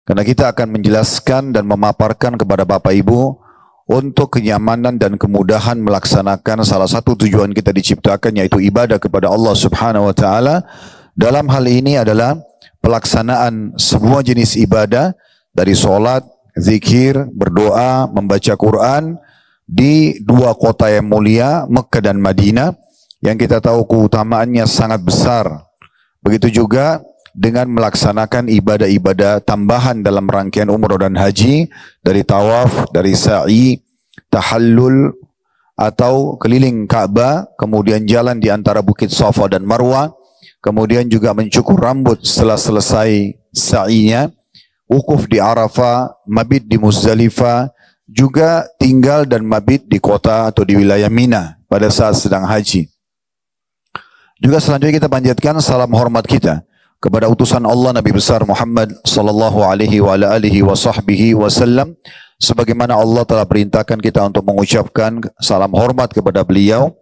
Karena kita akan menjelaskan dan memaparkan kepada Bapak Ibu untuk kenyamanan dan kemudahan melaksanakan salah satu tujuan kita diciptakan, yaitu ibadah kepada Allah Subhanahu wa taala. Dalam hal ini adalah pelaksanaan semua jenis ibadah dari sholat, zikir, berdoa, membaca Quran di dua kota yang mulia, Mekah dan Madinah, yang kita tahu keutamaannya sangat besar. Begitu juga dengan melaksanakan ibadah-ibadah tambahan dalam rangkaian umrah dan haji, dari tawaf, dari sa'i, tahallul, atau keliling Ka'bah, kemudian jalan di antara bukit Safa dan Marwah, kemudian juga mencukur rambut setelah selesai sa'inya, wukuf di Arafah, mabit di Muzdalifah, juga tinggal dan mabit di kota atau di wilayah Mina pada saat sedang haji. Juga selanjutnya kita panjatkan salam hormat kita kepada utusan Allah Nabi besar Muhammad sallallahu alaihi wa alihi wa sahbihi wasallam, sebagaimana Allah telah perintahkan kita untuk mengucapkan salam hormat kepada beliau,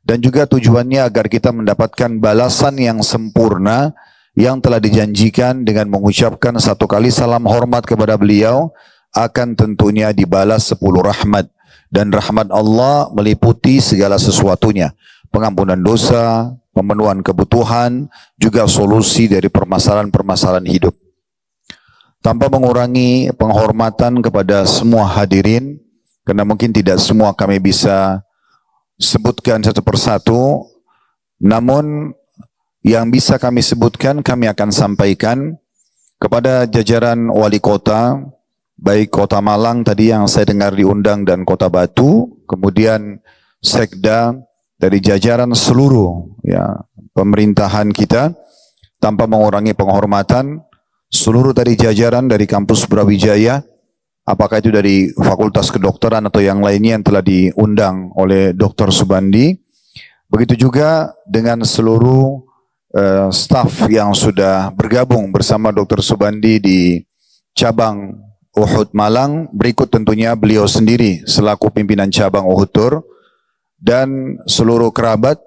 dan juga tujuannya agar kita mendapatkan balasan yang sempurna yang telah dijanjikan dengan mengucapkan satu kali salam hormat kepada beliau akan tentunya dibalas 10 rahmat, dan rahmat Allah meliputi segala sesuatunya, pengampunan dosa, pemenuhan kebutuhan, juga solusi dari permasalahan-permasalahan hidup. Tanpa mengurangi penghormatan kepada semua hadirin, karena mungkin tidak semua kami bisa sebutkan satu persatu, namun yang bisa kami sebutkan kami akan sampaikan kepada jajaran wali kota, baik kota Malang tadi yang saya dengar diundang dan kota Batu, kemudian sekda, dari jajaran seluruh pemerintahan kita, tanpa mengurangi penghormatan seluruh dari jajaran dari kampus Brawijaya, apakah itu dari Fakultas Kedokteran atau yang lainnya yang telah diundang oleh Dr. Subandi. Begitu juga dengan seluruh staf yang sudah bergabung bersama Dr. Subandi di cabang Uhud Malang. Berikut tentunya beliau sendiri selaku pimpinan cabang Uhud Tur, dan seluruh kerabat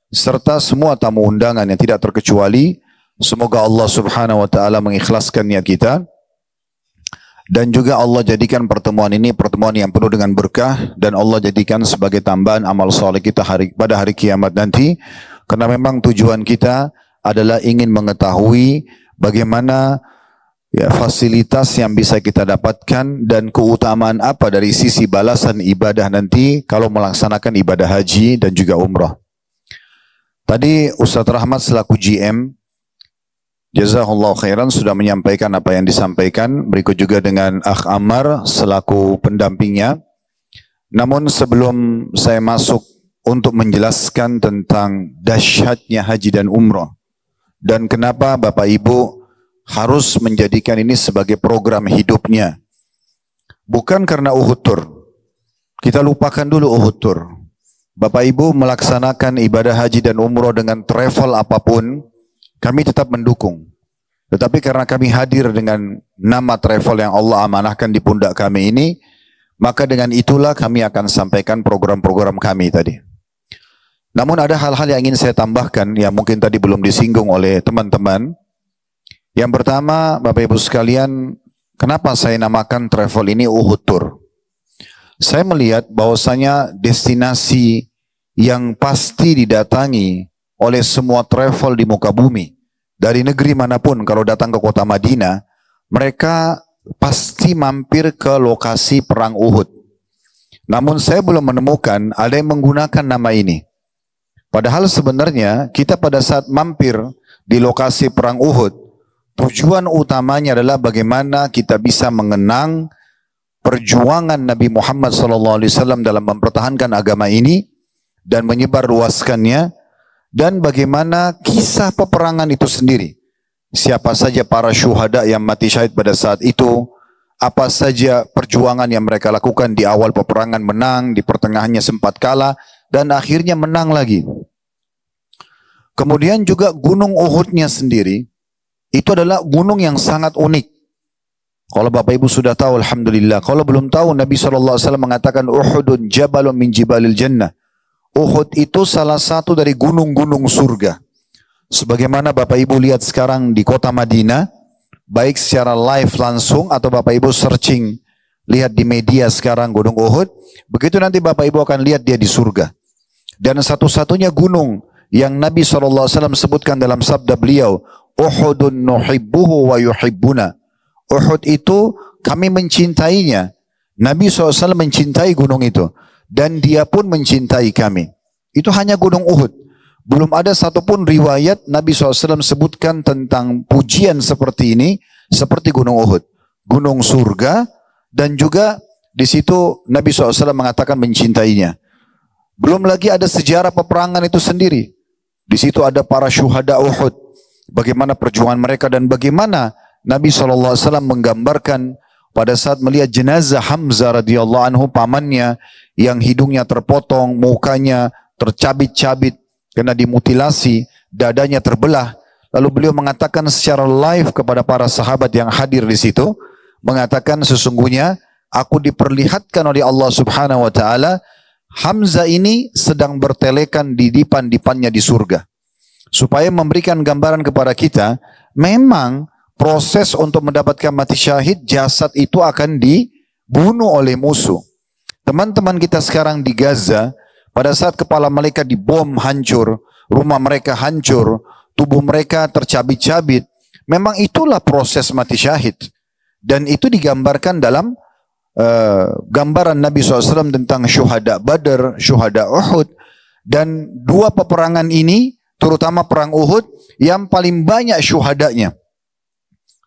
serta semua tamu undangan yang tidak terkecuali. Semoga Allah Subhanahu wa taala mengikhlaskan niat kita, dan juga Allah jadikan pertemuan ini pertemuan yang penuh dengan berkah, dan Allah jadikan sebagai tambahan amal soleh kita pada hari kiamat nanti, karena memang tujuan kita adalah ingin mengetahui bagaimana fasilitas yang bisa kita dapatkan dan keutamaan apa dari sisi balasan ibadah nanti kalau melaksanakan ibadah haji dan juga umrah. Tadi Ustaz Rahmat selaku GM, jazakallahu khairan, sudah menyampaikan apa yang disampaikan. Berikut juga dengan Akh Ammar selaku pendampingnya. Namun sebelum saya masuk untuk menjelaskan tentang dahsyatnya haji dan umrah, dan kenapa Bapak Ibu harus menjadikan ini sebagai program hidupnya, bukan karena Uhud Tur. Kita lupakan dulu Uhud Tur. Bapak Ibu melaksanakan ibadah haji dan umrah dengan travel apapun, kami tetap mendukung. Tetapi karena kami hadir dengan nama travel yang Allah amanahkan di pundak kami ini, maka dengan itulah kami akan sampaikan program-program kami tadi. Namun ada hal-hal yang ingin saya tambahkan yang mungkin tadi belum disinggung oleh teman-teman. Yang pertama, Bapak Ibu sekalian, kenapa saya namakan travel ini Uhud Tur? Saya melihat bahwasanya destinasi yang pasti didatangi oleh semua travel di muka bumi, dari negeri manapun kalau datang ke kota Madinah, mereka pasti mampir ke lokasi perang Uhud. Namun saya belum menemukan ada yang menggunakan nama ini. Padahal sebenarnya kita pada saat mampir di lokasi perang Uhud, tujuan utamanya adalah bagaimana kita bisa mengenang perjuangan Nabi Muhammad SAW dalam mempertahankan agama ini dan menyebarluaskannya, dan bagaimana kisah peperangan itu sendiri. Siapa saja para syuhada yang mati syahid pada saat itu, apa saja perjuangan yang mereka lakukan di awal peperangan, menang, di pertengahannya sempat kalah, dan akhirnya menang lagi. Kemudian juga gunung Uhudnya sendiri, itu adalah gunung yang sangat unik. Kalau Bapak Ibu sudah tahu, alhamdulillah. Kalau belum tahu, Nabi SAW mengatakan Uhudun jabalun min jibalil jannah. Uhud itu salah satu dari gunung-gunung surga. Sebagaimana Bapak Ibu lihat sekarang di kota Madinah, baik secara live langsung atau Bapak Ibu searching, lihat di media sekarang Gunung Uhud, begitu nanti Bapak Ibu akan lihat dia di surga. Dan satu-satunya gunung yang Nabi SAW sebutkan dalam sabda beliau, Uhudun nuhibbuhu wa yuhibbuna. Uhud itu kami mencintainya. Nabi SAW mencintai gunung itu. Dan dia pun mencintai kami. Itu hanya gunung Uhud. Belum ada satupun riwayat Nabi SAW sebutkan tentang pujian seperti ini, seperti gunung Uhud. Gunung surga, dan juga di situ Nabi SAW mengatakan mencintainya. Belum lagi ada sejarah peperangan itu sendiri. Di situ ada para syuhada Uhud. Bagaimana perjuangan mereka dan bagaimana Nabi SAW menggambarkan pada saat melihat jenazah Hamzah radhiyallahu anhu, pamannya yang hidungnya terpotong, mukanya tercabit-cabit karena dimutilasi, dadanya terbelah. Lalu beliau mengatakan secara live kepada para sahabat yang hadir di situ, mengatakan sesungguhnya aku diperlihatkan oleh Allah Subhanahu wa taala Hamzah ini sedang bertelekan di dipan-dipannya di surga. Supaya memberikan gambaran kepada kita, memang proses untuk mendapatkan mati syahid, jasad itu akan dibunuh oleh musuh. Teman-teman kita sekarang di Gaza, pada saat kepala mereka dibom hancur, rumah mereka hancur, tubuh mereka tercabit-cabit, memang itulah proses mati syahid. Dan itu digambarkan dalam gambaran Nabi SAW tentang syuhada Badar, syuhada Uhud. Dan dua peperangan ini, terutama perang Uhud, yang paling banyak syuhadanya.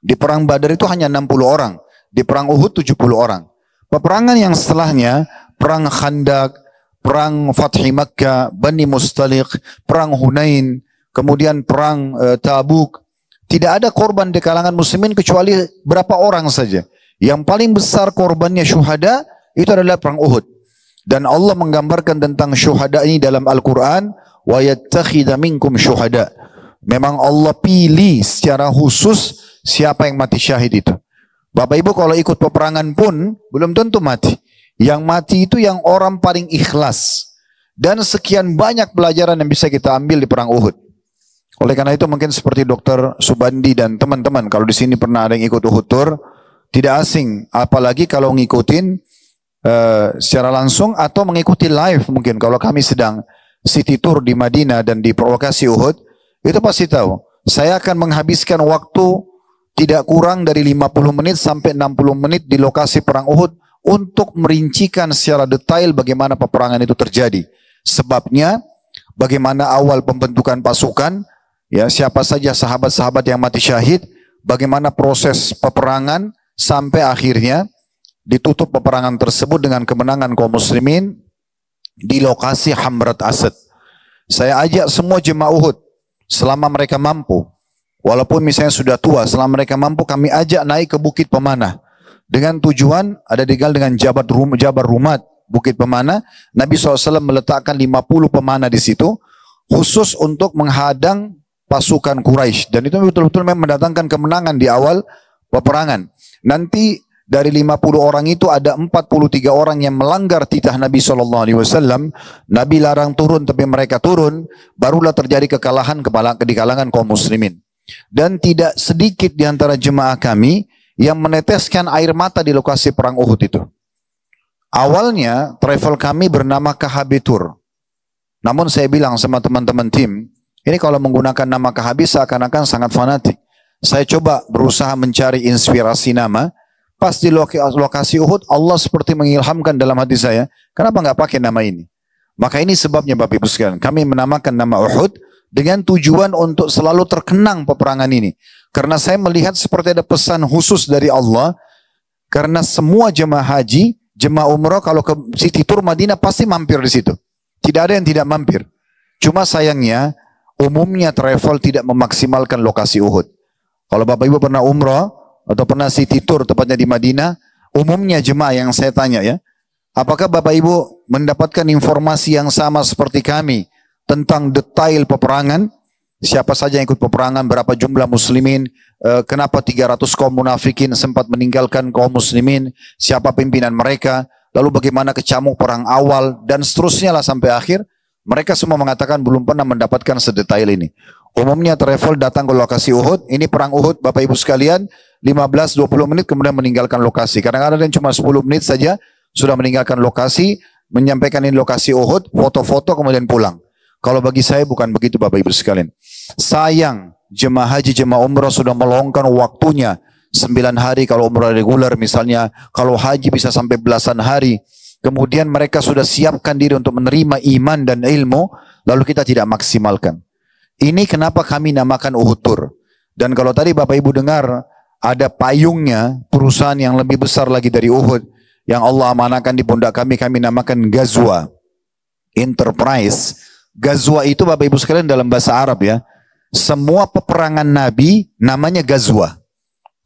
Di perang Badar itu hanya 60 orang, di perang Uhud 70 orang. Peperangan yang setelahnya, perang Khandaq, perang Fathi Makkah, Bani Mustaliq, perang Hunain, kemudian perang Tabuk. Tidak ada korban di kalangan muslimin kecuali berapa orang saja. Yang paling besar korbannya syuhada itu adalah perang Uhud. Dan Allah menggambarkan tentang syuhada ini dalam Al-Quran, wa yattakhidha minkum syuhada. Memang Allah pilih secara khusus siapa yang mati syahid itu. Bapak Ibu kalau ikut peperangan pun belum tentu mati. Yang mati itu yang orang paling ikhlas. Dan sekian banyak pelajaran yang bisa kita ambil di perang Uhud. Oleh karena itu mungkin seperti Dr. Subandi dan teman-teman, kalau di sini pernah ada yang ikut Uhud Tour, tidak asing. Apalagi kalau ngikutin secara langsung atau mengikuti live mungkin. Kalau kami sedang city tour di Madinah dan di lokasi Uhud, itu pasti tahu. Saya akan menghabiskan waktu tidak kurang dari 50 menit sampai 60 menit di lokasi perang Uhud untuk merincikan secara detail bagaimana peperangan itu terjadi. Sebabnya, bagaimana awal pembentukan pasukan, ya siapa saja sahabat-sahabat yang mati syahid, bagaimana proses peperangan sampai akhirnya ditutup peperangan tersebut dengan kemenangan kaum muslimin di lokasi Hamrat Asad. Saya ajak semua jemaah Uhud selama mereka mampu. Walaupun misalnya sudah tua, selama mereka mampu kami ajak naik ke Bukit Pemanah. Dengan tujuan ada digal dengan Jabar Rumat, Bukit Pemanah. Nabi SAW meletakkan 50 pemanah di situ khusus untuk menghadang pasukan Quraisy. Dan itu betul-betul mendatangkan kemenangan di awal peperangan. Nanti dari 50 orang itu ada 43 orang yang melanggar titah Nabi SAW. Nabi larang turun tapi mereka turun. Barulah terjadi kekalahan di kalangan kaum muslimin. Dan tidak sedikit di antara jemaah kami yang meneteskan air mata di lokasi perang Uhud itu. Awalnya travel kami bernama KHB Tour. Namun saya bilang sama teman-teman tim, ini kalau menggunakan nama KHB seakan-akan sangat fanatik. Saya coba berusaha mencari inspirasi nama. Pas di lokasi Uhud, Allah seperti mengilhamkan dalam hati saya, kenapa nggak pakai nama ini? Maka ini sebabnya Bapak Ibu sekalian, kami menamakan nama Uhud dengan tujuan untuk selalu terkenang peperangan ini. Karena saya melihat seperti ada pesan khusus dari Allah, karena semua jemaah haji, jemaah umrah kalau ke City Tour Madinah pasti mampir di situ. Tidak ada yang tidak mampir. Cuma sayangnya, umumnya travel tidak memaksimalkan lokasi Uhud. Kalau Bapak Ibu pernah umrah, atau pernah City Tour tepatnya di Madinah, umumnya jemaah yang saya tanya ya, apakah Bapak Ibu mendapatkan informasi yang sama seperti kami tentang detail peperangan? Siapa saja yang ikut peperangan, berapa jumlah muslimin, kenapa 300 kaum munafikin sempat meninggalkan kaum muslimin, siapa pimpinan mereka, lalu bagaimana kecamuk perang awal, dan seterusnya lah sampai akhir. Mereka semua mengatakan belum pernah mendapatkan sedetail ini. Umumnya travel datang ke lokasi Uhud, ini perang Uhud Bapak Ibu sekalian, 15-20 menit kemudian meninggalkan lokasi. Kadang-kadang ada yang cuma 10 menit saja sudah meninggalkan lokasi, menyampaikan ini lokasi Uhud, foto-foto kemudian pulang. Kalau bagi saya bukan begitu Bapak Ibu sekalian. Sayang, jemaah haji, jemaah umrah sudah meluangkan waktunya 9 hari kalau umrah reguler misalnya, kalau haji bisa sampai belasan hari. Kemudian mereka sudah siapkan diri untuk menerima iman dan ilmu, lalu kita tidak maksimalkan. Ini kenapa kami namakan Uhud Tour. Dan kalau tadi Bapak Ibu dengar, ada payungnya perusahaan yang lebih besar lagi dari Uhud, yang Allah amanahkan di pundak kami namakan Ghazwa Enterprise. Ghazwa itu Bapak Ibu sekalian dalam bahasa Arab ya. Semua peperangan Nabi namanya Ghazwa.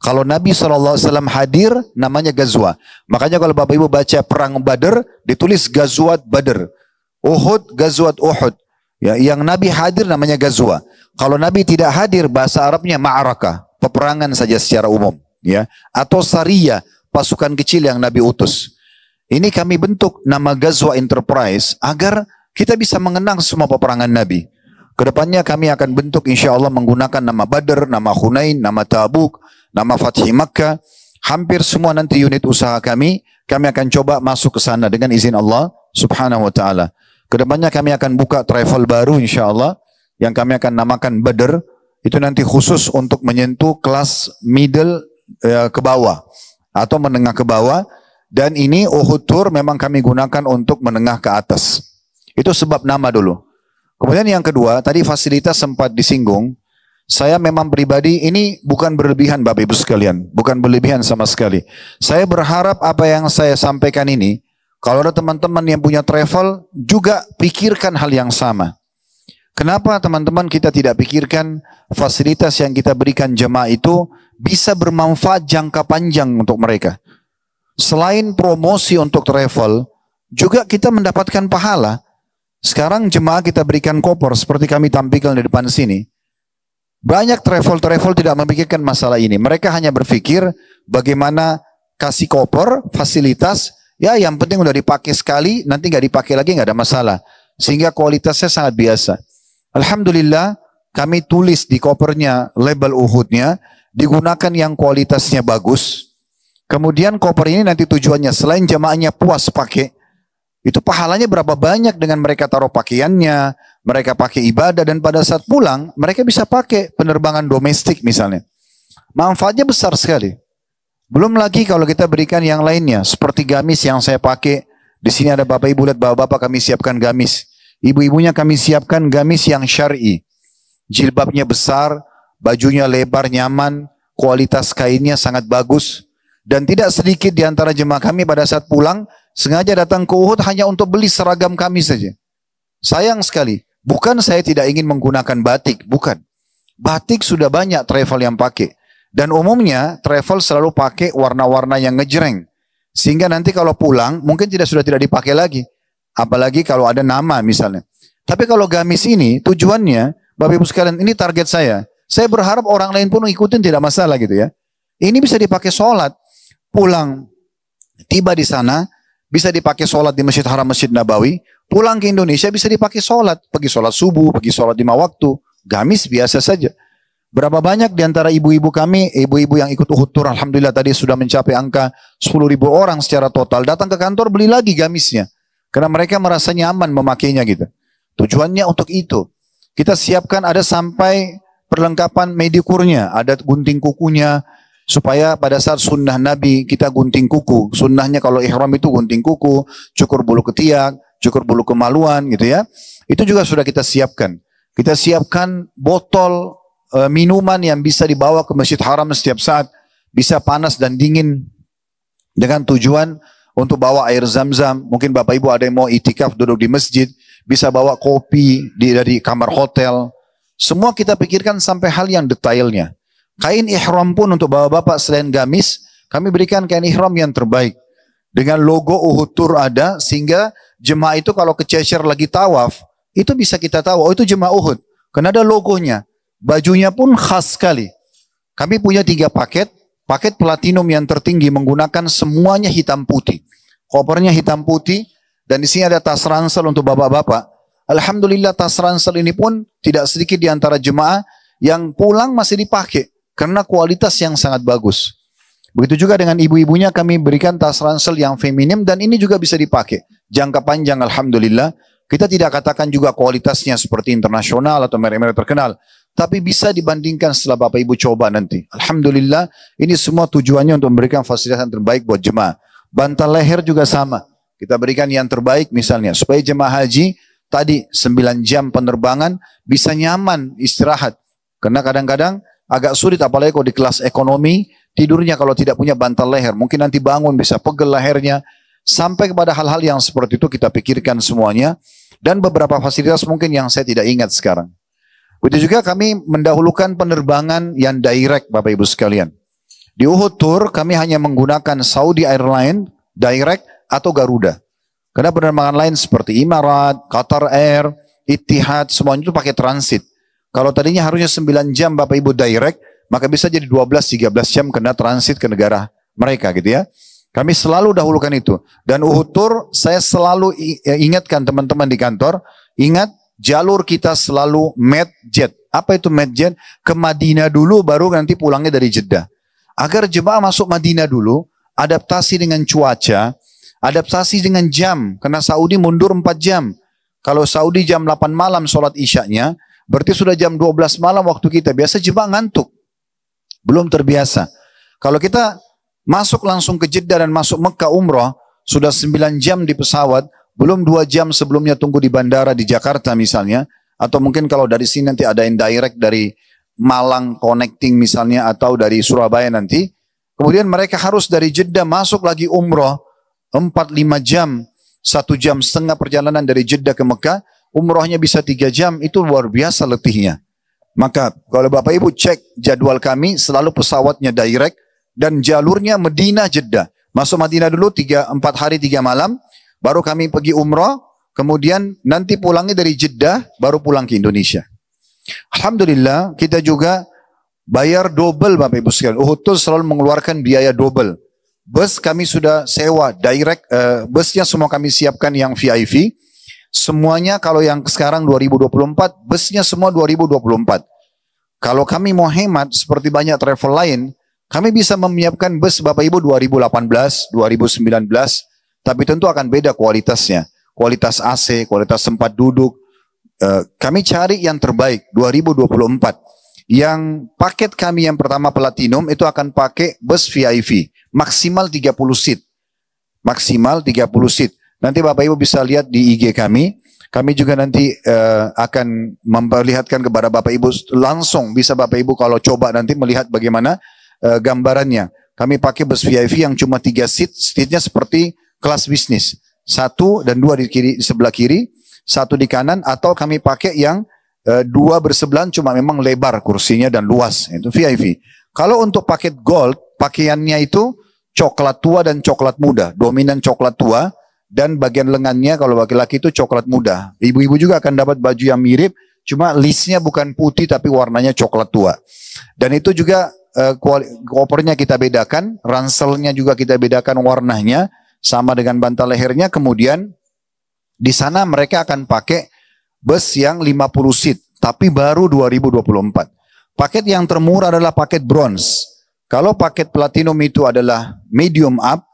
Kalau Nabi SAW hadir namanya Ghazwa. Makanya kalau Bapak Ibu baca perang Badar, ditulis Ghazwat Badar. Uhud, Ghazwat Uhud. Ya, yang Nabi hadir namanya Ghazwa. Kalau Nabi tidak hadir, bahasa Arabnya ma'arakah, peperangan saja secara umum, ya. Atau sariyah, pasukan kecil yang Nabi utus. Ini kami bentuk nama Ghazwa Enterprise agar kita bisa mengenang semua peperangan Nabi. Kedepannya kami akan bentuk insya Allah menggunakan nama Badr, nama Hunain, nama Tabuk, nama Fathi Makkah. Hampir semua nanti unit usaha kami akan coba masuk ke sana dengan izin Allah Subhanahu wa Ta'ala. Kedepannya kami akan buka travel baru insya Allah yang kami akan namakan Badr. Itu nanti khusus untuk menyentuh kelas middle ke bawah atau menengah ke bawah. Dan ini Uhud Tour memang kami gunakan untuk menengah ke atas. Itu sebab nama dulu. Kemudian yang kedua, tadi fasilitas sempat disinggung. Saya memang pribadi ini bukan berlebihan Bapak Ibu sekalian. Bukan berlebihan sama sekali. Saya berharap apa yang saya sampaikan ini, kalau ada teman-teman yang punya travel, juga pikirkan hal yang sama. Kenapa teman-teman kita tidak pikirkan fasilitas yang kita berikan jemaah itu bisa bermanfaat jangka panjang untuk mereka. Selain promosi untuk travel, juga kita mendapatkan pahala. Sekarang jemaah kita berikan koper seperti kami tampilkan di depan sini. Banyak travel tidak memikirkan masalah ini. Mereka hanya berpikir bagaimana kasih koper, fasilitas, ya yang penting udah dipakai sekali, nanti nggak dipakai lagi nggak ada masalah. Sehingga kualitasnya sangat biasa. Alhamdulillah kami tulis di kopernya label Uhudnya, digunakan yang kualitasnya bagus. Kemudian koper ini nanti tujuannya selain jamaahnya puas pakai, itu pahalanya berapa banyak dengan mereka taruh pakaiannya, mereka pakai ibadah dan pada saat pulang mereka bisa pakai penerbangan domestik misalnya. Manfaatnya besar sekali. Belum lagi kalau kita berikan yang lainnya, seperti gamis yang saya pakai. Di sini ada Bapak Ibu, lihat Bapak-Bapak kami siapkan gamis. Ibu-ibunya kami siapkan gamis yang syar'i. Jilbabnya besar, bajunya lebar, nyaman, kualitas kainnya sangat bagus. Dan tidak sedikit di antara jemaah kami pada saat pulang, sengaja datang ke Uhud hanya untuk beli seragam kami saja. Sayang sekali, bukan saya tidak ingin menggunakan batik, bukan. Batik sudah banyak travel yang pakai. Dan umumnya travel selalu pakai warna-warna yang ngejreng. Sehingga nanti kalau pulang mungkin sudah tidak dipakai lagi. Apalagi kalau ada nama misalnya. Tapi kalau gamis ini tujuannya, Bapak Ibu sekalian, ini target saya. Saya berharap orang lain pun ikutin tidak masalah gitu ya. Ini bisa dipakai sholat. Pulang, tiba di sana, bisa dipakai sholat di Masjid Haram, Masjid Nabawi. Pulang ke Indonesia bisa dipakai sholat. Pergi sholat subuh, pergi sholat 5 waktu. Gamis biasa saja. Berapa banyak di antara ibu-ibu kami, ibu-ibu yang ikut Uhud Tour, alhamdulillah tadi sudah mencapai angka 10.000 orang secara total. Datang ke kantor beli lagi gamisnya. Karena mereka merasa nyaman memakainya gitu. Tujuannya untuk itu. Kita siapkan ada sampai perlengkapan medikurnya. Ada gunting kukunya. Supaya pada saat sunnah Nabi kita gunting kuku. Sunnahnya kalau ihram itu gunting kuku, cukur bulu ketiak, cukur bulu kemaluan gitu ya. Itu juga sudah kita siapkan. Kita siapkan botol minuman yang bisa dibawa ke Masjid Haram setiap saat, bisa panas dan dingin, dengan tujuan untuk bawa air zam-zam. Mungkin Bapak Ibu ada yang mau itikaf duduk di masjid, bisa bawa kopi dari kamar hotel. Semua kita pikirkan sampai hal yang detailnya. Kain ihram pun untuk bapak-bapak selain gamis, kami berikan kain ihram yang terbaik. Dengan logo Uhud Tour ada, sehingga jemaah itu kalau kececer lagi tawaf, itu bisa kita tahu, oh itu jemaah Uhud. Karena ada logonya. Bajunya pun khas sekali. Kami punya 3 paket. Paket platinum yang tertinggi menggunakan semuanya hitam putih. Kopernya hitam putih. Dan di sini ada tas ransel untuk bapak-bapak. Alhamdulillah tas ransel ini pun tidak sedikit di antara jemaah yang pulang masih dipakai karena kualitas yang sangat bagus. Begitu juga dengan ibu-ibunya kami berikan tas ransel yang feminim dan ini juga bisa dipakai. Jangka panjang Alhamdulillah. Kita tidak katakan juga kualitasnya seperti internasional atau merek-merek terkenal. Tapi bisa dibandingkan setelah Bapak Ibu coba nanti. Alhamdulillah ini semua tujuannya untuk memberikan fasilitas yang terbaik buat jemaah. Bantal leher juga sama. Kita berikan yang terbaik misalnya. Supaya jemaah haji tadi 9 jam penerbangan bisa nyaman istirahat. Karena kadang-kadang agak sulit apalagi kalau di kelas ekonomi. Tidurnya kalau tidak punya bantal leher. Mungkin nanti bangun bisa pegel lehernya. Sampai kepada hal-hal yang seperti itu kita pikirkan semuanya. Dan beberapa fasilitas mungkin yang saya tidak ingat sekarang. Begitu juga kami mendahulukan penerbangan yang direct Bapak Ibu sekalian. Di Uhud Tour kami hanya menggunakan Saudi Airlines, direct atau Garuda. Karena penerbangan lain seperti Imarat, Qatar Air, Ittihad, semuanya itu pakai transit. Kalau tadinya harusnya 9 jam Bapak Ibu direct, maka bisa jadi 12-13 jam kena transit ke negara mereka gitu ya. Kami selalu dahulukan itu. Dan Uhud Tour saya selalu ingatkan teman-teman di kantor, ingat jalur kita selalu Medjet. Apa itu Medjet? Ke Madinah dulu baru nanti pulangnya dari Jeddah. Agar jemaah masuk Madinah dulu, adaptasi dengan cuaca, adaptasi dengan jam. Karena Saudi mundur 4 jam. Kalau Saudi jam 8 malam sholat isyaknya, berarti sudah jam 12 malam waktu kita. Biasa jemaah ngantuk. Belum terbiasa. Kalau kita masuk langsung ke Jeddah dan masuk Mekah umrah, sudah 9 jam di pesawat, belum 2 jam sebelumnya tunggu di bandara di Jakarta misalnya, atau mungkin kalau dari sini nanti ada yang direct dari Malang connecting misalnya, atau dari Surabaya nanti, kemudian mereka harus dari Jeddah masuk lagi umrah, 4-5 jam, 1,5 jam perjalanan dari Jeddah ke Mekah, umrahnya bisa 3 jam, itu luar biasa letihnya. Maka kalau Bapak Ibu cek jadwal kami, selalu pesawatnya direct, dan jalurnya Madinah Jeddah. Masuk Madinah dulu 4 hari 3 malam. Baru kami pergi umrah. Kemudian nanti pulangnya dari Jeddah. Baru pulang ke Indonesia. Alhamdulillah kita juga bayar double Bapak Ibu sekalian. Uhud Tour selalu mengeluarkan biaya double. Bus kami sudah sewa direct. Busnya semua kami siapkan yang VIP. Semuanya kalau yang sekarang 2024. Busnya semua 2024. Kalau kami mau hemat seperti banyak travel lain. Kami bisa menyiapkan bus Bapak Ibu 2018, 2019, tapi tentu akan beda kualitasnya. Kualitas AC, kualitas tempat duduk. Kami cari yang terbaik 2024. Yang paket kami yang pertama Platinum itu akan pakai bus VIP. Maksimal 30 seat. Maksimal 30 seat. Nanti Bapak Ibu bisa lihat di IG kami. Kami juga nanti akan memperlihatkan kepada Bapak Ibu langsung. Bisa Bapak Ibu kalau coba nanti melihat bagaimana gambarannya. Kami pakai bus VIP yang cuma 3 seat, seatnya seperti kelas bisnis. 1 dan 2 di sebelah kiri, 1 di kanan, atau kami pakai yang 2 bersebelahan cuma memang lebar kursinya dan luas. Itu VIP. Kalau untuk paket gold, pakaiannya itu coklat tua dan coklat muda. Dominan coklat tua dan bagian lengannya kalau laki-laki itu coklat muda. Ibu-ibu juga akan dapat baju yang mirip, cuma listnya bukan putih tapi warnanya coklat tua. Dan itu juga kopernya kita bedakan, ranselnya juga kita bedakan warnanya, sama dengan bantal lehernya. Kemudian di sana mereka akan pakai bus yang 50 seat, tapi baru 2024. Paket yang termurah adalah paket bronze. Kalau paket platinum itu adalah medium up,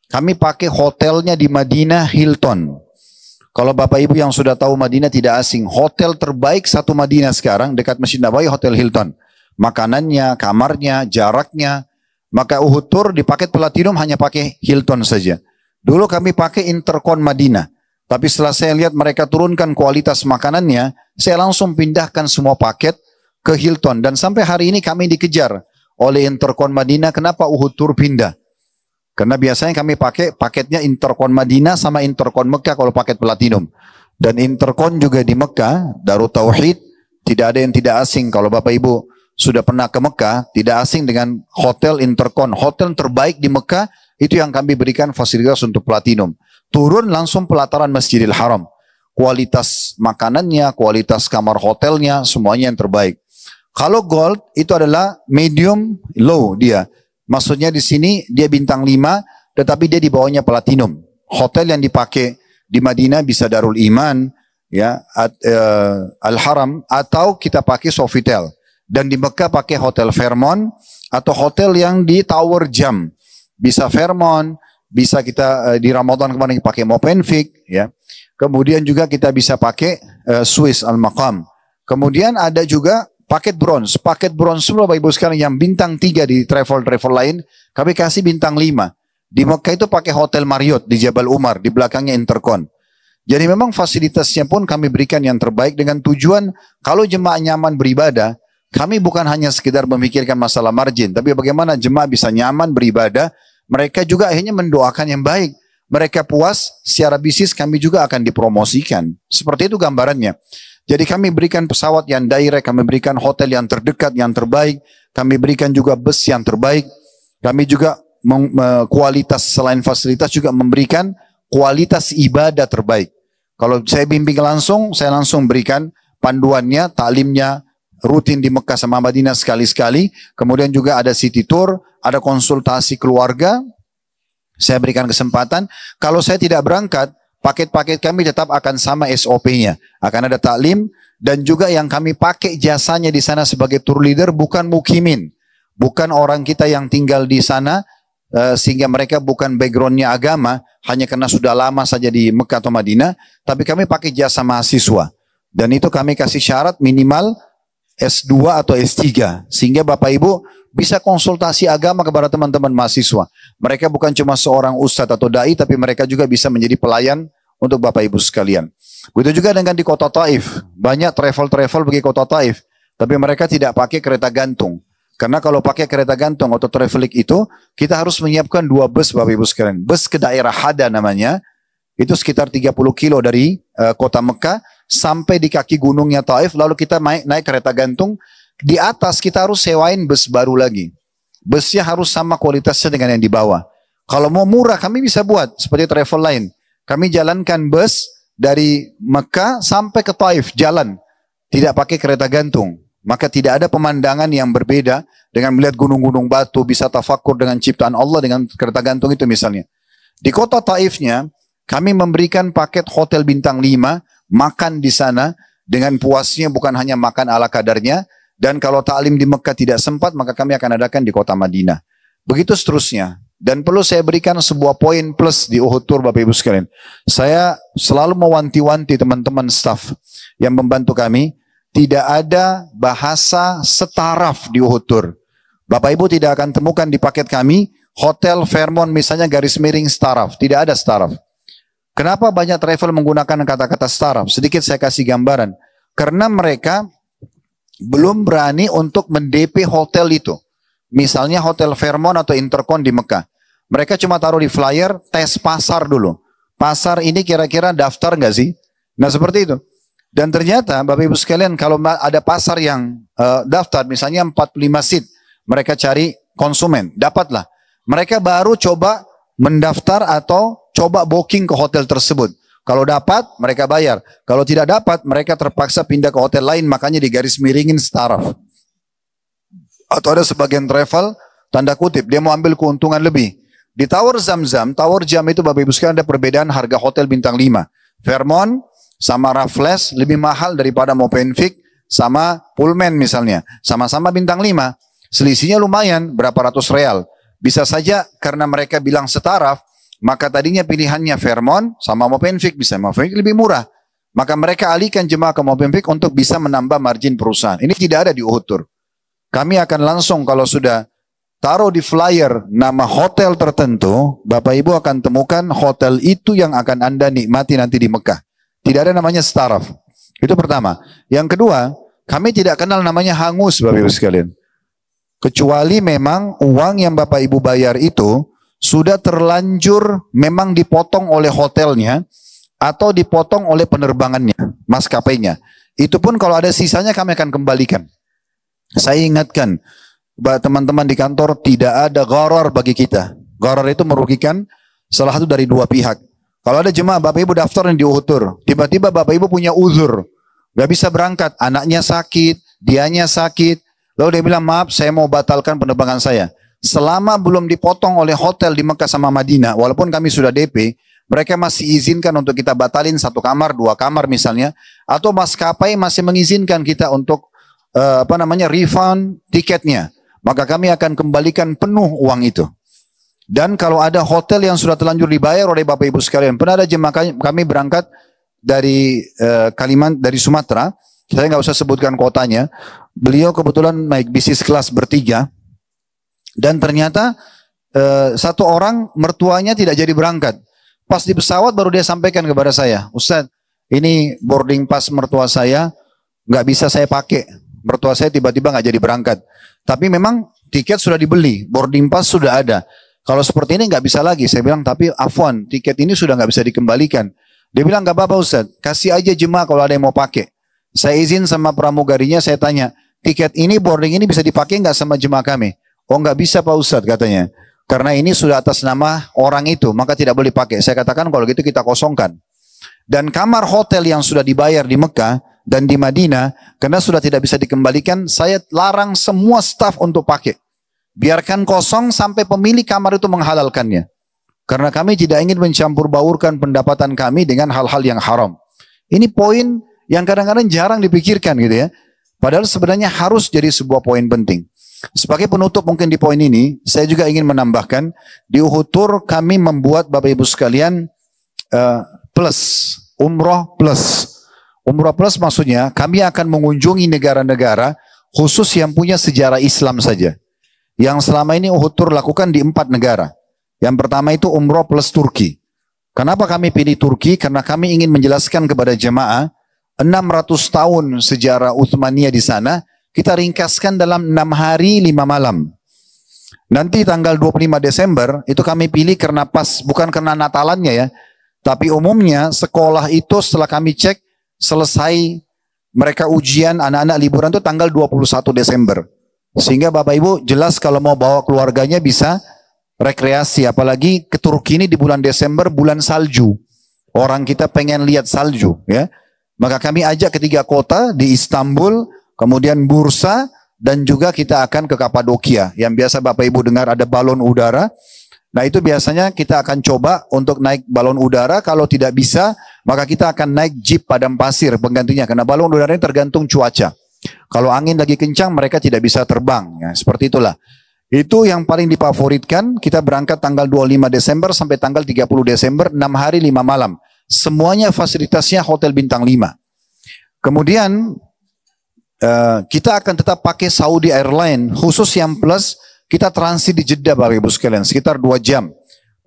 kami pakai hotelnya di Madinah Hilton. Kalau Bapak Ibu yang sudah tahu Madinah tidak asing, hotel terbaik satu Madinah sekarang dekat Masjid Nabawi, Hotel Hilton. Makanannya, kamarnya, jaraknya. Maka Uhud Tour di paket platinum hanya pakai Hilton saja. Dulu kami pakai Intercon Madinah. Tapi setelah saya lihat mereka turunkan kualitas makanannya, saya langsung pindahkan semua paket ke Hilton. Dan sampai hari ini kami dikejar oleh Intercon Madinah. Kenapa Uhud Tour pindah? Karena biasanya kami pakai paketnya Intercon Madinah sama Intercon Mekah kalau paket platinum. Dan Intercon juga di Mekah, Darut Tauhid, tidak ada yang tidak asing. Kalau Bapak Ibu sudah pernah ke Mekah, tidak asing dengan hotel Intercon. Hotel terbaik di Mekah, itu yang kami berikan fasilitas untuk platinum. Turun langsung pelataran Masjidil Haram. Kualitas makanannya, kualitas kamar hotelnya, semuanya yang terbaik. Kalau gold, itu adalah medium low dia. Maksudnya di sini dia bintang 5, tetapi dia di bawahnya platinum. Hotel yang dipakai di Madinah bisa Darul Iman, ya, Al-Haram, atau kita pakai Sofitel. Dan di Mekah pakai Hotel Fairmont atau hotel yang di Tower Jam. Bisa Fairmont, bisa kita di Ramadan kemarin pakai Movenpick, ya. Kemudian juga kita bisa pakai Swiss Al-Maqam. Kemudian ada juga paket bronze. Paket bronze semua Bapak Ibu sekalian yang bintang 3 di travel-travel lain, kami kasih bintang 5. Di Mekah itu pakai Hotel Marriott di Jabal Umar, di belakangnya Intercon. Jadi memang fasilitasnya pun kami berikan yang terbaik dengan tujuan kalau jemaah nyaman beribadah, kami bukan hanya sekedar memikirkan masalah margin, tapi bagaimana jemaah bisa nyaman beribadah, mereka juga akhirnya mendoakan yang baik. Mereka puas, secara bisnis kami juga akan dipromosikan. Seperti itu gambarannya. Jadi kami berikan pesawat yang direct, kami berikan hotel yang terdekat, yang terbaik, kami berikan juga bus yang terbaik, kami juga kualitas selain fasilitas juga memberikan kualitas ibadah terbaik. Kalau saya bimbing langsung, saya langsung berikan panduannya, taklimnya rutin di Mekah sama Madinah sekali-sekali. Kemudian juga ada city tour, ada konsultasi keluarga. Saya berikan kesempatan. Kalau saya tidak berangkat, paket-paket kami tetap akan sama SOP-nya. Akan ada taklim dan juga yang kami pakai jasanya di sana sebagai tour leader bukan mukimin, bukan orang kita yang tinggal di sana. Sehingga mereka bukan backgroundnya agama, hanya karena sudah lama saja di Mekah atau Madinah, tapi kami pakai jasa mahasiswa. Dan itu kami kasih syarat minimal S2 atau S3. Sehingga Bapak Ibu bisa konsultasi agama kepada teman-teman mahasiswa. Mereka bukan cuma seorang ustadz atau da'i, tapi mereka juga bisa menjadi pelayan untuk Bapak Ibu sekalian. Begitu juga dengan di kota Taif. Banyak travel-travel pergi kota Taif, tapi mereka tidak pakai kereta gantung. Karena kalau pakai kereta gantung atau traveling itu, kita harus menyiapkan 2 bus Bapak Ibu sekalian. Bus ke daerah Hada namanya, itu sekitar 30 kilo dari kota Mekah sampai di kaki gunungnya Taif, lalu kita naik kereta gantung. Di atas kita harus sewain bus baru lagi. Busnya harus sama kualitasnya dengan yang di bawah. Kalau mau murah kami bisa buat seperti travel lain. Kami jalankan bus dari Mekah sampai ke Taif, jalan. Tidak pakai kereta gantung. Maka tidak ada pemandangan yang berbeda dengan melihat gunung-gunung batu, bisa tafakur dengan ciptaan Allah dengan kereta gantung itu misalnya. Di kota Taifnya, kami memberikan paket hotel bintang 5, makan di sana dengan puasnya, bukan hanya makan ala kadarnya. Dan kalau ta'lim di Mekah tidak sempat, maka kami akan adakan di kota Madinah. Begitu seterusnya. Dan perlu saya berikan sebuah poin plus di Uhud Tour Bapak Ibu sekalian. Saya selalu mewanti-wanti teman-teman staff yang membantu kami, tidak ada bahasa setaraf di Uhud Tour. Bapak Ibu tidak akan temukan di paket kami, Hotel Fairmont misalnya garis miring setaraf. Tidak ada setaraf. Kenapa banyak travel menggunakan kata-kata setaraf? Sedikit saya kasih gambaran. Karena mereka belum berani untuk mendp hotel itu. Misalnya Hotel Fairmont atau Intercon di Mekah. Mereka cuma taruh di flyer, tes pasar dulu. Pasar ini kira-kira daftar nggak sih? Nah seperti itu. Dan ternyata Bapak Ibu sekalian kalau ada pasar yang daftar misalnya 45 seat, mereka cari konsumen, dapatlah. Mereka baru coba mendaftar atau coba booking ke hotel tersebut. Kalau dapat mereka bayar, kalau tidak dapat mereka terpaksa pindah ke hotel lain, makanya di garis miringin setaraf. Atau ada sebagian travel, tanda kutip, dia mau ambil keuntungan lebih. Di Tower Zamzam, Tower Jam itu Bapak Ibu sekalian ada perbedaan harga hotel bintang 5. Fairmont sama Raffles lebih mahal daripada Movenpick sama Pullman misalnya. Sama-sama bintang 5. Selisihnya lumayan, berapa ratus real. Bisa saja karena mereka bilang setaraf, maka tadinya pilihannya Fairmont sama Movenpick, bisa Movenpick lebih murah. Maka mereka alihkan jemaah ke Movenpick untuk bisa menambah margin perusahaan. Ini tidak ada di Uhud Tour. Kami akan langsung kalau sudah taruh di flyer nama hotel tertentu, Bapak Ibu akan temukan hotel itu yang akan Anda nikmati nanti di Mekah. Tidak ada namanya setaraf. Itu pertama. Yang kedua, kami tidak kenal namanya hangus Bapak Ibu sekalian. Kecuali memang uang yang Bapak Ibu bayar itu sudah terlanjur memang dipotong oleh hotelnya atau dipotong oleh penerbangannya, maskapainya. Itu pun kalau ada sisanya kami akan kembalikan. Saya ingatkan teman-teman di kantor, tidak ada gharar bagi kita. Gharar itu merugikan salah satu dari dua pihak. Kalau ada jemaah Bapak Ibu daftar di Uhud Tour, tiba-tiba Bapak Ibu punya uzur, gak bisa berangkat, anaknya sakit, dianya sakit, lalu dia bilang maaf saya mau batalkan penerbangan saya. Selama belum dipotong oleh hotel di Mekah sama Madinah, walaupun kami sudah DP, mereka masih izinkan untuk kita batalin 1 kamar, 2 kamar misalnya, atau maskapai masih mengizinkan kita untuk refund tiketnya, maka kami akan kembalikan penuh uang itu. Dan kalau ada hotel yang sudah terlanjur dibayar oleh Bapak Ibu sekalian, pernah ada jemaah kami berangkat dari dari Sumatera, saya nggak usah sebutkan kotanya, beliau kebetulan naik bisnis kelas bertiga, dan ternyata satu orang mertuanya tidak jadi berangkat. Pas di pesawat baru dia sampaikan kepada saya, Ustaz, ini boarding pass mertua saya nggak bisa saya pakai. Mertua saya tiba-tiba nggak jadi berangkat. Tapi memang tiket sudah dibeli, boarding pass sudah ada. Kalau seperti ini nggak bisa lagi. Saya bilang, tapi afwan, tiket ini sudah nggak bisa dikembalikan. Dia bilang, nggak apa-apa Ustaz, kasih aja jemaah kalau ada yang mau pakai. Saya izin sama pramugarinya, saya tanya, tiket ini, boarding ini bisa dipakai nggak sama jemaah kami? Oh nggak bisa Pak Ustaz katanya. Karena ini sudah atas nama orang itu, maka tidak boleh pakai. Saya katakan kalau gitu kita kosongkan. Dan kamar hotel yang sudah dibayar di Mekah dan di Madinah, karena sudah tidak bisa dikembalikan, saya larang semua staf untuk pakai. Biarkan kosong sampai pemilik kamar itu menghalalkannya. Karena kami tidak ingin mencampur baurkan pendapatan kami dengan hal-hal yang haram. Ini poin yang kadang-kadang jarang dipikirkan gitu ya. Padahal sebenarnya harus jadi sebuah poin penting. Sebagai penutup mungkin di poin ini, saya juga ingin menambahkan, di Uhud Tour kami membuat Bapak Ibu sekalian plus, umroh plus. Umroh plus maksudnya kami akan mengunjungi negara-negara khusus yang punya sejarah Islam saja. Yang selama ini Uhud Tour lakukan di 4 negara. Yang pertama itu umroh plus Turki. Kenapa kami pilih Turki? Karena kami ingin menjelaskan kepada jemaah 600 tahun sejarah Utsmaniyah di sana, kita ringkaskan dalam 6 hari 5 malam. Nanti tanggal 25 Desember itu kami pilih karena pas, bukan karena Natalannya ya, tapi umumnya sekolah itu setelah kami cek selesai mereka ujian, anak-anak liburan itu tanggal 21 Desember. Sehingga Bapak Ibu jelas kalau mau bawa keluarganya bisa rekreasi, apalagi ke Turki ini di bulan Desember, bulan salju. Orang kita pengen lihat salju ya. Maka kami ajak ke 3 kota di Istanbul, kemudian Bursa, dan juga kita akan ke Kapadokia. Yang biasa Bapak Ibu dengar ada balon udara. Nah itu biasanya kita akan coba untuk naik balon udara. Kalau tidak bisa, maka kita akan naik jeep padang pasir penggantinya. Karena balon udara ini tergantung cuaca. Kalau angin lagi kencang, mereka tidak bisa terbang. Ya, seperti itulah. Itu yang paling difavoritkan. Kita berangkat tanggal 25 Desember sampai tanggal 30 Desember, 6 hari 5 malam. Semuanya fasilitasnya hotel bintang 5. Kemudian kita akan tetap pakai Saudi Airline, khusus yang plus kita transit di Jeddah Bapak Ibu sekalian, sekitar 2 jam.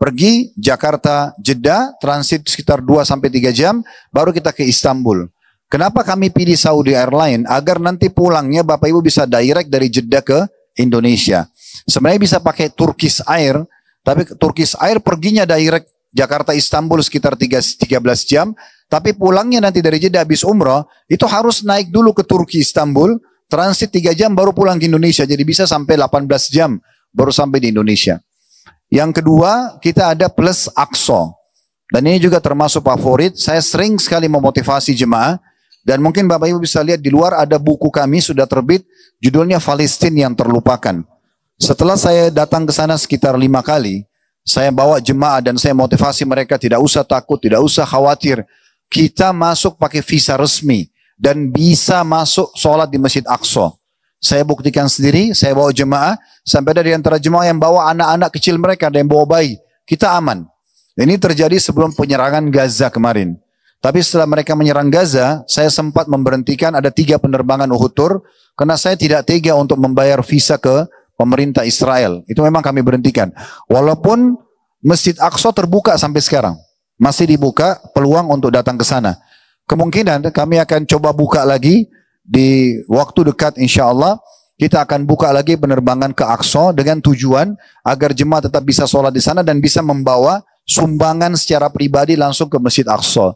Pergi Jakarta, Jeddah, transit sekitar 2-3 jam, baru kita ke Istanbul. Kenapa kami pilih Saudi Airline? Agar nanti pulangnya Bapak Ibu bisa direct dari Jeddah ke Indonesia. Sebenarnya bisa pakai Turkish Air, tapi Turkish Air perginya direct Jakarta Istanbul sekitar 13 jam, tapi pulangnya nanti dari Jeddah habis umrah, itu harus naik dulu ke Turki Istanbul, transit 3 jam baru pulang ke Indonesia, jadi bisa sampai 18 jam baru sampai di Indonesia. Yang kedua, kita ada plus Aqsa. Dan ini juga termasuk favorit, saya sering sekali memotivasi jemaah, dan mungkin Bapak Ibu bisa lihat di luar ada buku kami sudah terbit, judulnya Palestina yang Terlupakan. Setelah saya datang ke sana sekitar 5 kali, saya bawa jemaah dan saya motivasi mereka tidak usah takut, tidak usah khawatir. Kita masuk pakai visa resmi dan bisa masuk sholat di Masjid Aqsa. Saya buktikan sendiri, saya bawa jemaah, sampai ada di antara jemaah yang bawa anak-anak kecil mereka, ada yang bawa bayi. Kita aman. Ini terjadi sebelum penyerangan Gaza kemarin. Tapi setelah mereka menyerang Gaza, saya sempat memberhentikan ada 3 penerbangan Uhud Tour, karena saya tidak tega untuk membayar visa ke pemerintah Israel. Itu memang kami berhentikan. Walaupun Masjid Aqsa terbuka sampai sekarang. Masih dibuka peluang untuk datang ke sana. Kemungkinan kami akan coba buka lagi di waktu dekat insya Allah. Kita akan buka lagi penerbangan ke Aqsa dengan tujuan agar jemaah tetap bisa sholat di sana dan bisa membawa sumbangan secara pribadi langsung ke Masjid Aqsa.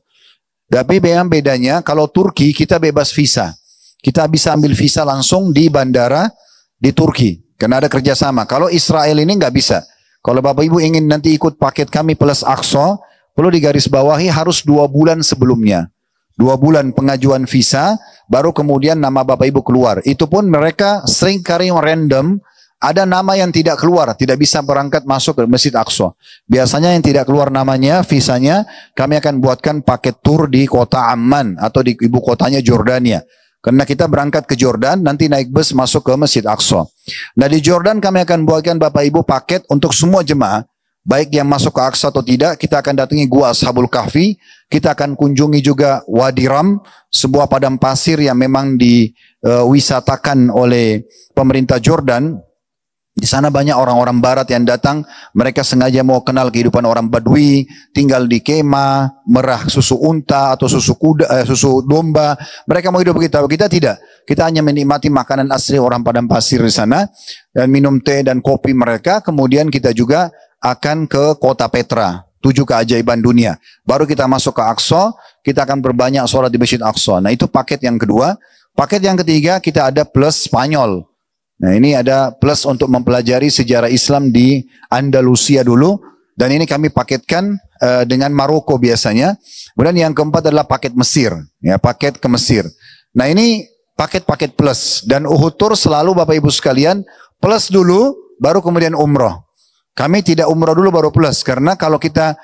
Tapi memang bedanya kalau Turki kita bebas visa. Kita bisa ambil visa langsung di bandara di Turki. Karena ada kerjasama. Kalau Israel ini nggak bisa. Kalau Bapak Ibu ingin nanti ikut paket kami plus Aqsa, perlu digarisbawahi harus 2 bulan sebelumnya. 2 bulan pengajuan visa, baru kemudian nama Bapak Ibu keluar. Itu pun mereka sering kali random, ada nama yang tidak keluar, tidak bisa berangkat masuk ke Masjid Aqsa. Biasanya yang tidak keluar namanya, visanya, kami akan buatkan paket tur di kota Amman atau di ibu kotanya Jordania. Karena kita berangkat ke Jordan, nanti naik bus masuk ke Masjid Aqsa. Nah di Jordan kami akan buatkan Bapak Ibu paket untuk semua jemaah. Baik yang masuk ke Aqsa atau tidak, kita akan datangi Gua Ashabul Kahfi. Kita akan kunjungi juga Wadi Ram, sebuah padang pasir yang memang diwisatakan oleh pemerintah Jordan. Di sana banyak orang-orang barat yang datang, mereka sengaja mau kenal kehidupan orang Badui, tinggal di kemah, merah susu unta atau susu kuda, susu domba. Mereka mau hidup begitu, kita tidak. Kita hanya menikmati makanan asli orang padang pasir di sana dan minum teh dan kopi mereka. Kemudian kita juga akan ke kota Petra, 7 keajaiban dunia. Baru kita masuk ke Aqsa, kita akan berbanyak sholat di Masjid Aqsa. Nah itu paket yang kedua. Paket yang ketiga kita ada plus Spanyol. Nah ini ada plus untuk mempelajari sejarah Islam di Andalusia dulu. Dan ini kami paketkan dengan Maroko biasanya. Kemudian yang keempat adalah paket Mesir. Ya, paket ke Mesir. Nah ini paket-paket plus. Dan Uhud Tour selalu Bapak Ibu sekalian plus dulu baru kemudian umroh. Kami tidak umroh dulu baru plus. Karena kalau kita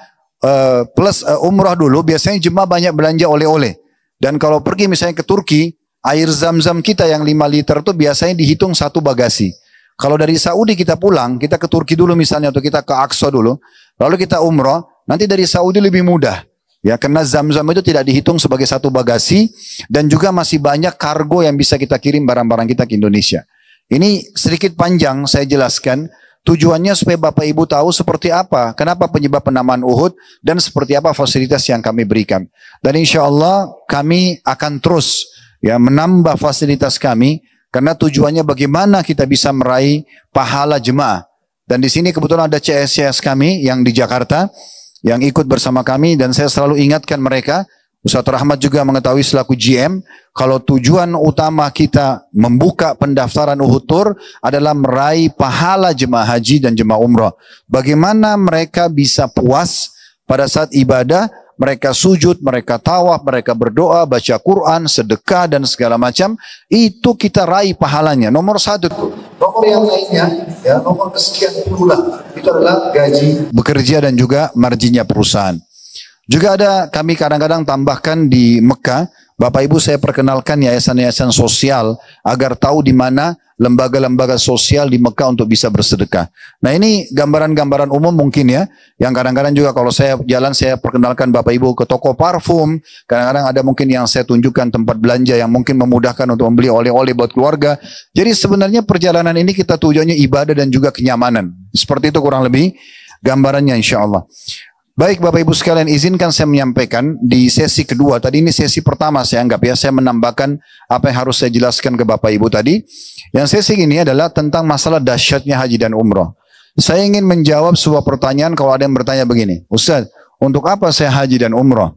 plus umroh dulu biasanya jemaah banyak belanja oleh-oleh. Dan kalau pergi misalnya ke Turki, air zam-zam kita yang 5 liter itu biasanya dihitung satu bagasi. Kalau dari Saudi kita pulang, kita ke Turki dulu misalnya, atau kita ke Aqsa dulu, lalu kita umroh, nanti dari Saudi lebih mudah. Ya, karena zam-zam itu tidak dihitung sebagai satu bagasi, dan juga masih banyak kargo yang bisa kita kirim barang-barang kita ke Indonesia. Ini sedikit panjang saya jelaskan, tujuannya supaya Bapak Ibu tahu seperti apa, kenapa penyebab penamaan Uhud, dan seperti apa fasilitas yang kami berikan. Dan insya Allah kami akan terus ya menambah fasilitas kami karena tujuannya bagaimana kita bisa meraih pahala jemaah. Dan di sini kebetulan ada CS kami yang di Jakarta yang ikut bersama kami dan saya selalu ingatkan mereka, Ustaz Rahmat juga mengetahui selaku GM, kalau tujuan utama kita membuka pendaftaran Uhud Tour adalah meraih pahala jemaah haji dan jemaah umrah. Bagaimana mereka bisa puas pada saat ibadah, mereka sujud, mereka tawaf, mereka berdoa, baca Quran, sedekah dan segala macam. Itu kita raih pahalanya. Nomor 1 tuh. Nomor yang lainnya, ya nomor kesekian puluh lah. Itu adalah gaji bekerja dan juga marginnya perusahaan. Juga ada kami kadang-kadang tambahkan di Mekah. Bapak Ibu saya perkenalkan yayasan-yayasan sosial agar tahu di mana lembaga-lembaga sosial di Mekah untuk bisa bersedekah. Nah ini gambaran-gambaran umum mungkin ya, yang kadang-kadang juga kalau saya jalan saya perkenalkan Bapak Ibu ke toko parfum, kadang-kadang ada mungkin yang saya tunjukkan tempat belanja yang mungkin memudahkan untuk membeli oleh-oleh buat keluarga. Jadi sebenarnya perjalanan ini kita tujuannya ibadah dan juga kenyamanan. Seperti itu kurang lebih gambarannya insya Allah. Baik Bapak Ibu sekalian, izinkan saya menyampaikan di sesi kedua. Tadi ini sesi pertama saya anggap ya, saya menambahkan apa yang harus saya jelaskan ke Bapak Ibu tadi. Yang sesi ini adalah tentang masalah dahsyatnya haji dan umroh. Saya ingin menjawab sebuah pertanyaan kalau ada yang bertanya begini, Ustaz, untuk apa saya haji dan umroh?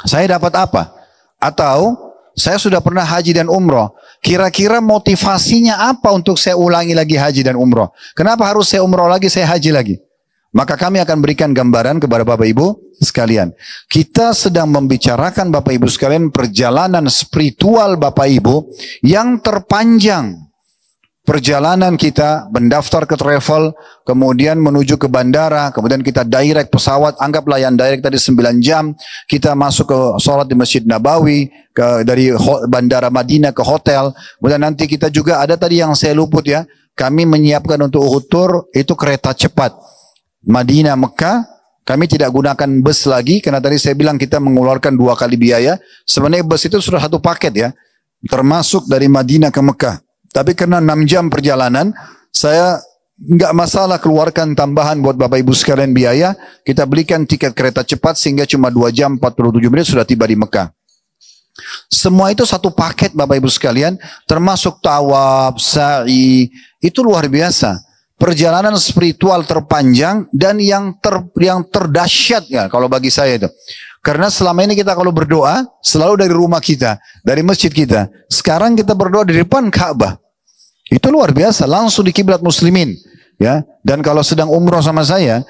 Saya dapat apa? Atau saya sudah pernah haji dan umroh, kira-kira motivasinya apa untuk saya ulangi lagi haji dan umroh? Kenapa harus saya umroh lagi, saya haji lagi? Maka kami akan berikan gambaran kepada Bapak Ibu sekalian. Kita sedang membicarakan Bapak Ibu sekalian perjalanan spiritual Bapak Ibu yang terpanjang. Perjalanan kita mendaftar ke travel, kemudian menuju ke bandara, kemudian kita direct pesawat, anggaplah yang direct tadi 9 jam, kita masuk ke sholat di Masjid Nabawi, dari bandara Madinah ke hotel, kemudian nanti kita juga ada tadi yang saya luput ya, kami menyiapkan untuk Uhud Tour itu kereta cepat. Madinah, Mekah, kami tidak gunakan bus lagi, karena tadi saya bilang kita mengeluarkan 2 kali biaya. Sebenarnya bus itu sudah satu paket ya, termasuk dari Madinah ke Mekah. Tapi karena 6 jam perjalanan, saya nggak masalah keluarkan tambahan buat Bapak Ibu sekalian biaya. Kita belikan tiket kereta cepat sehingga cuma 2 jam 47 menit sudah tiba di Mekah. Semua itu satu paket Bapak Ibu sekalian, termasuk tawaf, sa'i, itu luar biasa. Perjalanan spiritual terpanjang dan yang terdahsyat ya kalau bagi saya itu. Karena selama ini kita kalau berdoa selalu dari rumah kita, dari masjid kita. Sekarang kita berdoa di depan Ka'bah. Itu luar biasa, langsung di kiblat muslimin, ya. Dan kalau sedang umroh sama saya,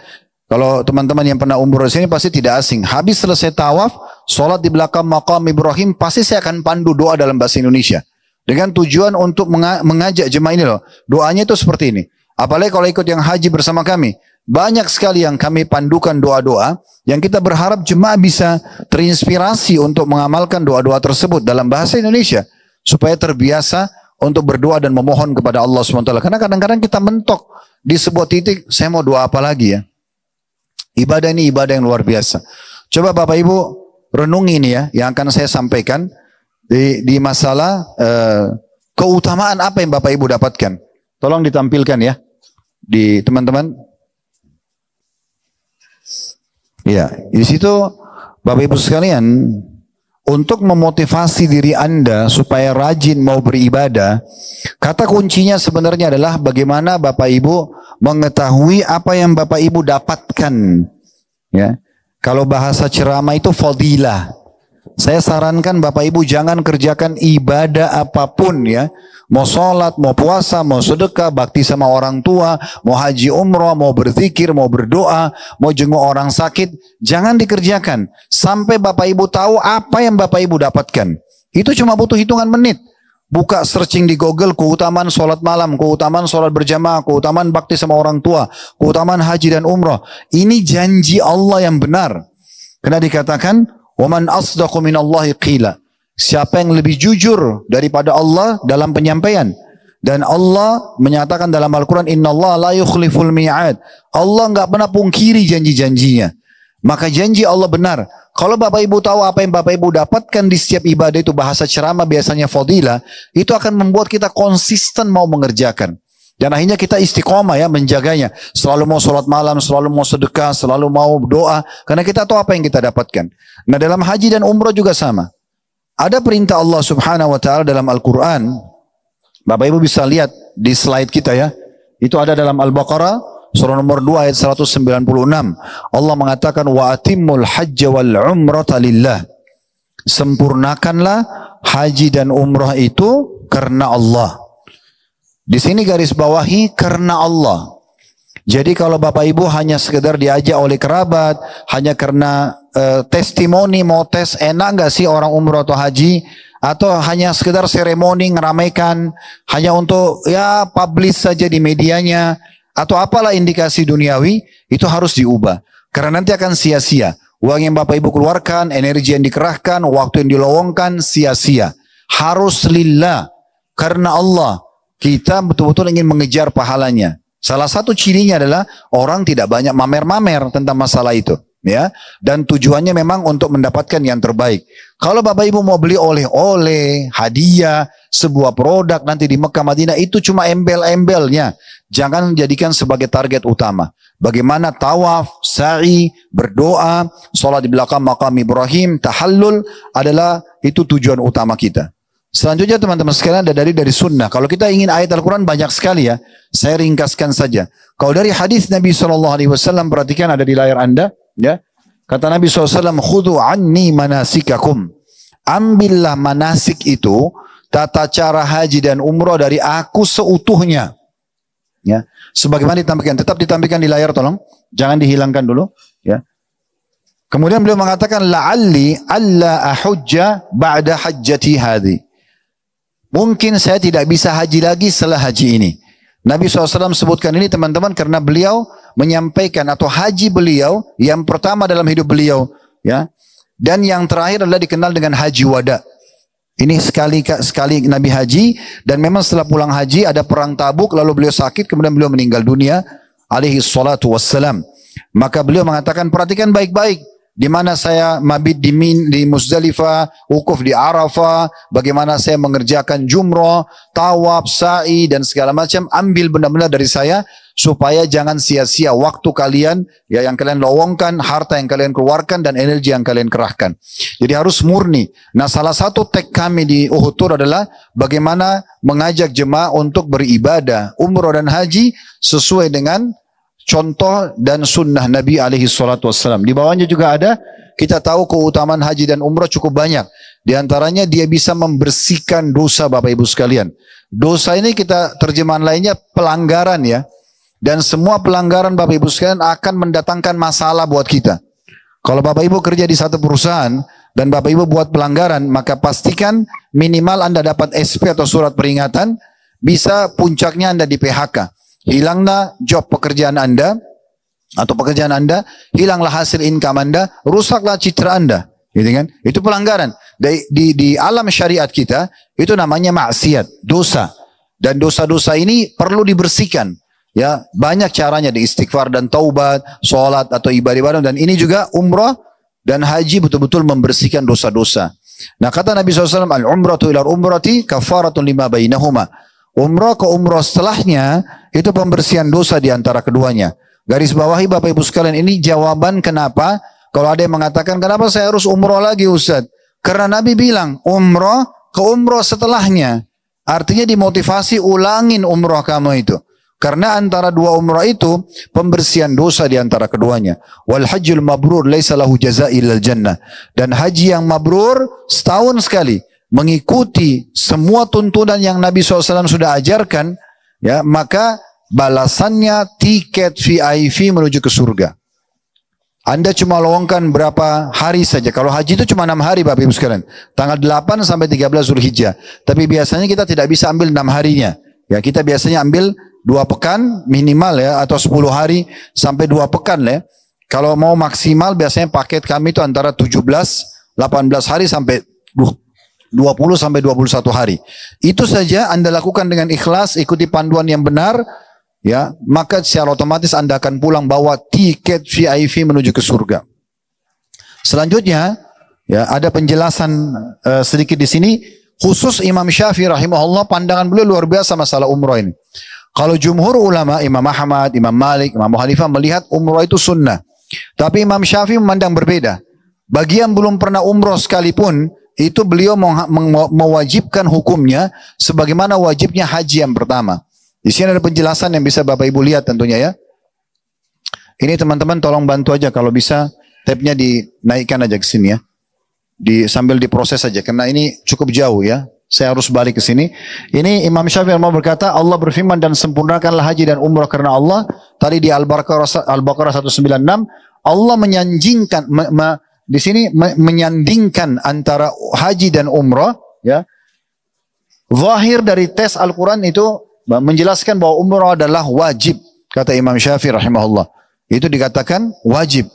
kalau teman-teman yang pernah umroh di sini pasti tidak asing. Habis selesai tawaf, sholat di belakang makam Ibrahim, pasti saya akan pandu doa dalam bahasa Indonesia. Dengan tujuan untuk mengajak jemaah ini loh. Doanya itu seperti ini. Apalagi kalau ikut yang haji bersama kami. Banyak sekali yang kami pandukan doa-doa yang kita berharap jemaah bisa terinspirasi untuk mengamalkan doa-doa tersebut dalam bahasa Indonesia. Supaya terbiasa untuk berdoa dan memohon kepada Allah SWT. Karena kadang-kadang kita mentok di sebuah titik, saya mau doa apa lagi ya. Ibadah ini ibadah yang luar biasa. Coba Bapak Ibu renungi ini ya, yang akan saya sampaikan di masalah keutamaan apa yang Bapak Ibu dapatkan. Tolong ditampilkan ya, di teman-teman. Ya, di situ Bapak Ibu sekalian, untuk memotivasi diri Anda supaya rajin mau beribadah, kata kuncinya sebenarnya adalah bagaimana Bapak Ibu mengetahui apa yang Bapak Ibu dapatkan. Ya, kalau bahasa ceramah itu fadilah. Saya sarankan Bapak Ibu jangan kerjakan ibadah apapun ya. Mau sholat, mau puasa, mau sedekah, bakti sama orang tua, mau haji umrah, mau berzikir, mau berdoa, mau jenguk orang sakit. Jangan dikerjakan. Sampai Bapak Ibu tahu apa yang Bapak Ibu dapatkan. Itu cuma butuh hitungan menit. Buka searching di Google keutamaan sholat malam, keutamaan sholat berjamaah, keutamaan bakti sama orang tua, keutamaan haji dan umrah. Ini janji Allah yang benar. Karena dikatakan, وَمَنْ أَصْدَقُ مِنَ اللَّهِ قِيلًا. Siapa yang lebih jujur daripada Allah dalam penyampaian. Dan Allah menyatakan dalam Al-Quran, Inna Allah la yukhliful mi'ad. Allah enggak pernah pungkiri janji-janjinya. Maka janji Allah benar. Kalau Bapak Ibu tahu apa yang Bapak Ibu dapatkan di setiap ibadah itu, bahasa ceramah biasanya fadilah, itu akan membuat kita konsisten mau mengerjakan. Dan akhirnya kita istiqomah ya menjaganya. Selalu mau sholat malam, selalu mau sedekah, selalu mau doa. Karena kita tahu apa yang kita dapatkan. Nah dalam haji dan umrah juga sama. Ada perintah Allah subhanahu wa ta'ala dalam Al-Quran. Bapak Ibu bisa lihat di slide kita ya. Itu ada dalam Al-Baqarah surah nomor 2 ayat 196. Allah mengatakan wa atimmul hajja wal umrata lillah. Sempurnakanlah haji dan umrah itu karena Allah. Di sini garis bawahi karena Allah. Jadi kalau Bapak Ibu hanya sekedar diajak oleh kerabat, hanya karena testimoni mau tes enak nggak sih orang umrah atau haji, atau hanya sekedar seremoni ngeramaikan, hanya untuk ya publish saja di medianya, atau apalah indikasi duniawi, itu harus diubah. Karena nanti akan sia-sia. Uang yang Bapak Ibu keluarkan, energi yang dikerahkan, waktu yang dilowongkan, sia-sia. Harus lillah. Karena Allah. Kita betul-betul ingin mengejar pahalanya. Salah satu cirinya adalah orang tidak banyak mamer-mamer tentang masalah itu. Ya, dan tujuannya memang untuk mendapatkan yang terbaik. Kalau Bapak Ibu mau beli oleh-oleh, hadiah, sebuah produk nanti di Mekah Madinah, itu cuma embel-embelnya. Jangan jadikan sebagai target utama. Bagaimana tawaf, sa'i, berdoa, sholat di belakang makam Ibrahim, tahallul adalah itu tujuan utama kita. Selanjutnya teman-teman sekalian ada dari sunnah. Kalau kita ingin ayat Al-Quran banyak sekali ya. Saya ringkaskan saja. Kalau dari hadis Nabi SAW, perhatikan ada di layar Anda. Ya, kata Nabi SAW, Khudu anni manasikakum. Ambillah manasik itu, tata cara haji dan umrah dari aku seutuhnya. Ya, sebagaimana ditampilkan. Tetap ditampilkan di layar tolong. Jangan dihilangkan dulu. Ya. Kemudian beliau mengatakan, La'alli alla ahujja ba'da hajjati hadhi. Mungkin saya tidak bisa haji lagi setelah haji ini. Nabi SAW sebutkan ini teman-teman karena beliau menyampaikan atau haji beliau yang pertama dalam hidup beliau. Ya, dan yang terakhir adalah dikenal dengan haji wada. Ini sekali Nabi haji dan memang setelah pulang haji ada perang Tabuk lalu beliau sakit kemudian beliau meninggal dunia alaihi salatu wassalam. Maka beliau mengatakan perhatikan baik-baik. Di mana saya mabit di Muzdalifah, wukuf di Arafah, bagaimana saya mengerjakan jumrah, tawaf, sa'i dan segala macam, ambil benar-benar dari saya supaya jangan sia-sia waktu kalian ya yang kalian lowongkan, harta yang kalian keluarkan dan energi yang kalian kerahkan. Jadi harus murni. Nah, salah satu tag kami di Uhud Tour adalah bagaimana mengajak jemaah untuk beribadah umrah dan haji sesuai dengan contoh dan sunnah Nabi alaihi salatu wassalam. Di bawahnya juga ada, kita tahu keutamaan haji dan umrah cukup banyak. Di antaranya dia bisa membersihkan dosa Bapak Ibu sekalian. Dosa ini kita terjemahan lainnya pelanggaran ya. Dan semua pelanggaran Bapak Ibu sekalian akan mendatangkan masalah buat kita. Kalau Bapak Ibu kerja di satu perusahaan, dan Bapak Ibu buat pelanggaran, maka pastikan minimal Anda dapat SP atau surat peringatan, bisa puncaknya Anda di PHK. Hilanglah job pekerjaan Anda, atau pekerjaan Anda, hilanglah hasil income Anda, rusaklah citra Anda. Gitu kan? Itu pelanggaran. Di alam syariat kita, itu namanya maksiat, dosa. Dan dosa-dosa ini perlu dibersihkan. Ya, banyak caranya, di istighfar dan taubat, sholat atau ibadah-ibadah, dan ini juga umrah dan haji betul-betul membersihkan dosa-dosa. Nah, kata Nabi SAW, al-umratu ila umrati kafaratun lima bainahuma. Umrah ke umrah setelahnya itu pembersihan dosa di antara keduanya. Garis bawahi Bapak Ibu sekalian, ini jawaban kenapa kalau ada yang mengatakan, kenapa saya harus umrah lagi Ustaz? Karena Nabi bilang umrah ke umrah setelahnya. Artinya dimotivasi, ulangin umrah kamu itu. Karena antara dua umrah itu pembersihan dosa di antara keduanya. Wal hajjul mabrur laisa lahu jazaa'i illal jannah. Dan haji yang mabrur setahun sekali mengikuti semua tuntunan yang Nabi SAW sudah ajarkan, ya, maka balasannya tiket VIP menuju ke surga. Anda cuma lowongkan berapa hari saja. Kalau haji itu cuma 6 hari Bapak Ibu sekalian. Tanggal 8 sampai 13 Zulhijjah. Tapi biasanya kita tidak bisa ambil 6 harinya. Ya, kita biasanya ambil 2 pekan minimal ya, atau 10 hari sampai 2 pekan ya. Kalau mau maksimal biasanya paket kami itu antara 17, 18 hari sampai 20 sampai 21 hari. Itu saja Anda lakukan dengan ikhlas, ikuti panduan yang benar, ya, maka secara otomatis Anda akan pulang bawa tiket VIP menuju ke surga. Selanjutnya, ya, ada penjelasan sedikit di sini, khusus Imam Syafi'i rahimahullah, pandangan beliau luar biasa masalah umrah ini. Kalau jumhur ulama, Imam Ahmad, Imam Malik, Imam Abu Hanifah melihat umrah itu sunnah. Tapi Imam Syafi'i memandang berbeda. Bagi yang belum pernah umrah sekalipun, itu beliau mewajibkan hukumnya sebagaimana wajibnya haji yang pertama. Di sini ada penjelasan yang bisa Bapak Ibu lihat tentunya ya. Ini teman-teman tolong bantu aja kalau bisa tabnya dinaikkan aja ke sini ya. Sambil diproses saja karena ini cukup jauh ya. Saya harus balik ke sini. Ini Imam Syafi'i berkata, Allah berfirman, dan sempurnakanlah haji dan umrah karena Allah. Tadi di Al-Baqarah 196, Allah menyanjingkan, di sini menyandingkan antara haji dan umrah. Ya, zahir dari tes Al-Quran itu menjelaskan bahwa umrah adalah wajib. Kata Imam Syafi'i rahimahullah. Itu dikatakan wajib.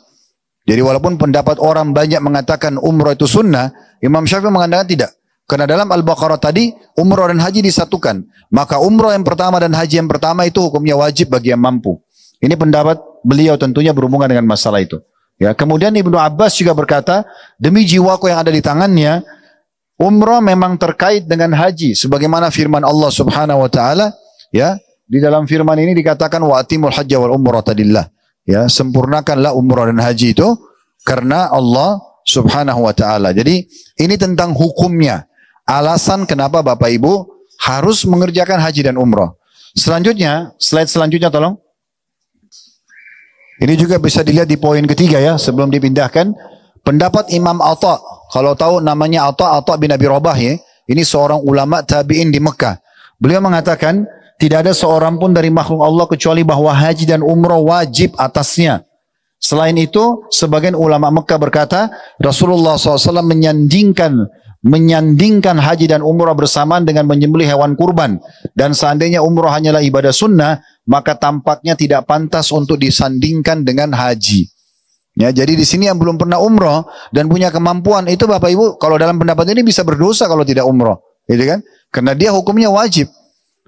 Jadi walaupun pendapat orang banyak mengatakan umrah itu sunnah, Imam Syafi'i mengatakan tidak. Karena dalam Al-Baqarah tadi, umrah dan haji disatukan. Maka umrah yang pertama dan haji yang pertama itu hukumnya wajib bagi yang mampu. Ini pendapat beliau tentunya berhubungan dengan masalah itu. Ya, kemudian Ibnu Abbas juga berkata, demi jiwaku yang ada di tangannya, umrah memang terkait dengan haji. Sebagaimana firman Allah subhanahu wa ta'ala, ya, di dalam firman ini dikatakan, wa atimul hajja wal umrata lillah. Ya, sempurnakanlah umrah dan haji itu karena Allah subhanahu wa ta'ala. Jadi ini tentang hukumnya. Alasan kenapa Bapak Ibu harus mengerjakan haji dan umrah. Selanjutnya, slide selanjutnya tolong. Ini juga bisa dilihat di poin ketiga ya, sebelum dipindahkan. Pendapat Imam Atha, kalau tahu namanya Atha bin Abi Rabah ya, ini seorang ulama tabi'in di Mekah. Beliau mengatakan, tidak ada seorang pun dari makhluk Allah kecuali bahwa haji dan umrah wajib atasnya. Selain itu, sebagian ulama Mekah berkata, Rasulullah SAW menyandingkan haji dan umrah bersamaan dengan menyembelih hewan kurban. Dan seandainya umrah hanyalah ibadah sunnah, maka tampaknya tidak pantas untuk disandingkan dengan haji. Ya, jadi di sini yang belum pernah umrah dan punya kemampuan, itu Bapak Ibu kalau dalam pendapat ini bisa berdosa kalau tidak umrah, gitu kan? Karena dia hukumnya wajib.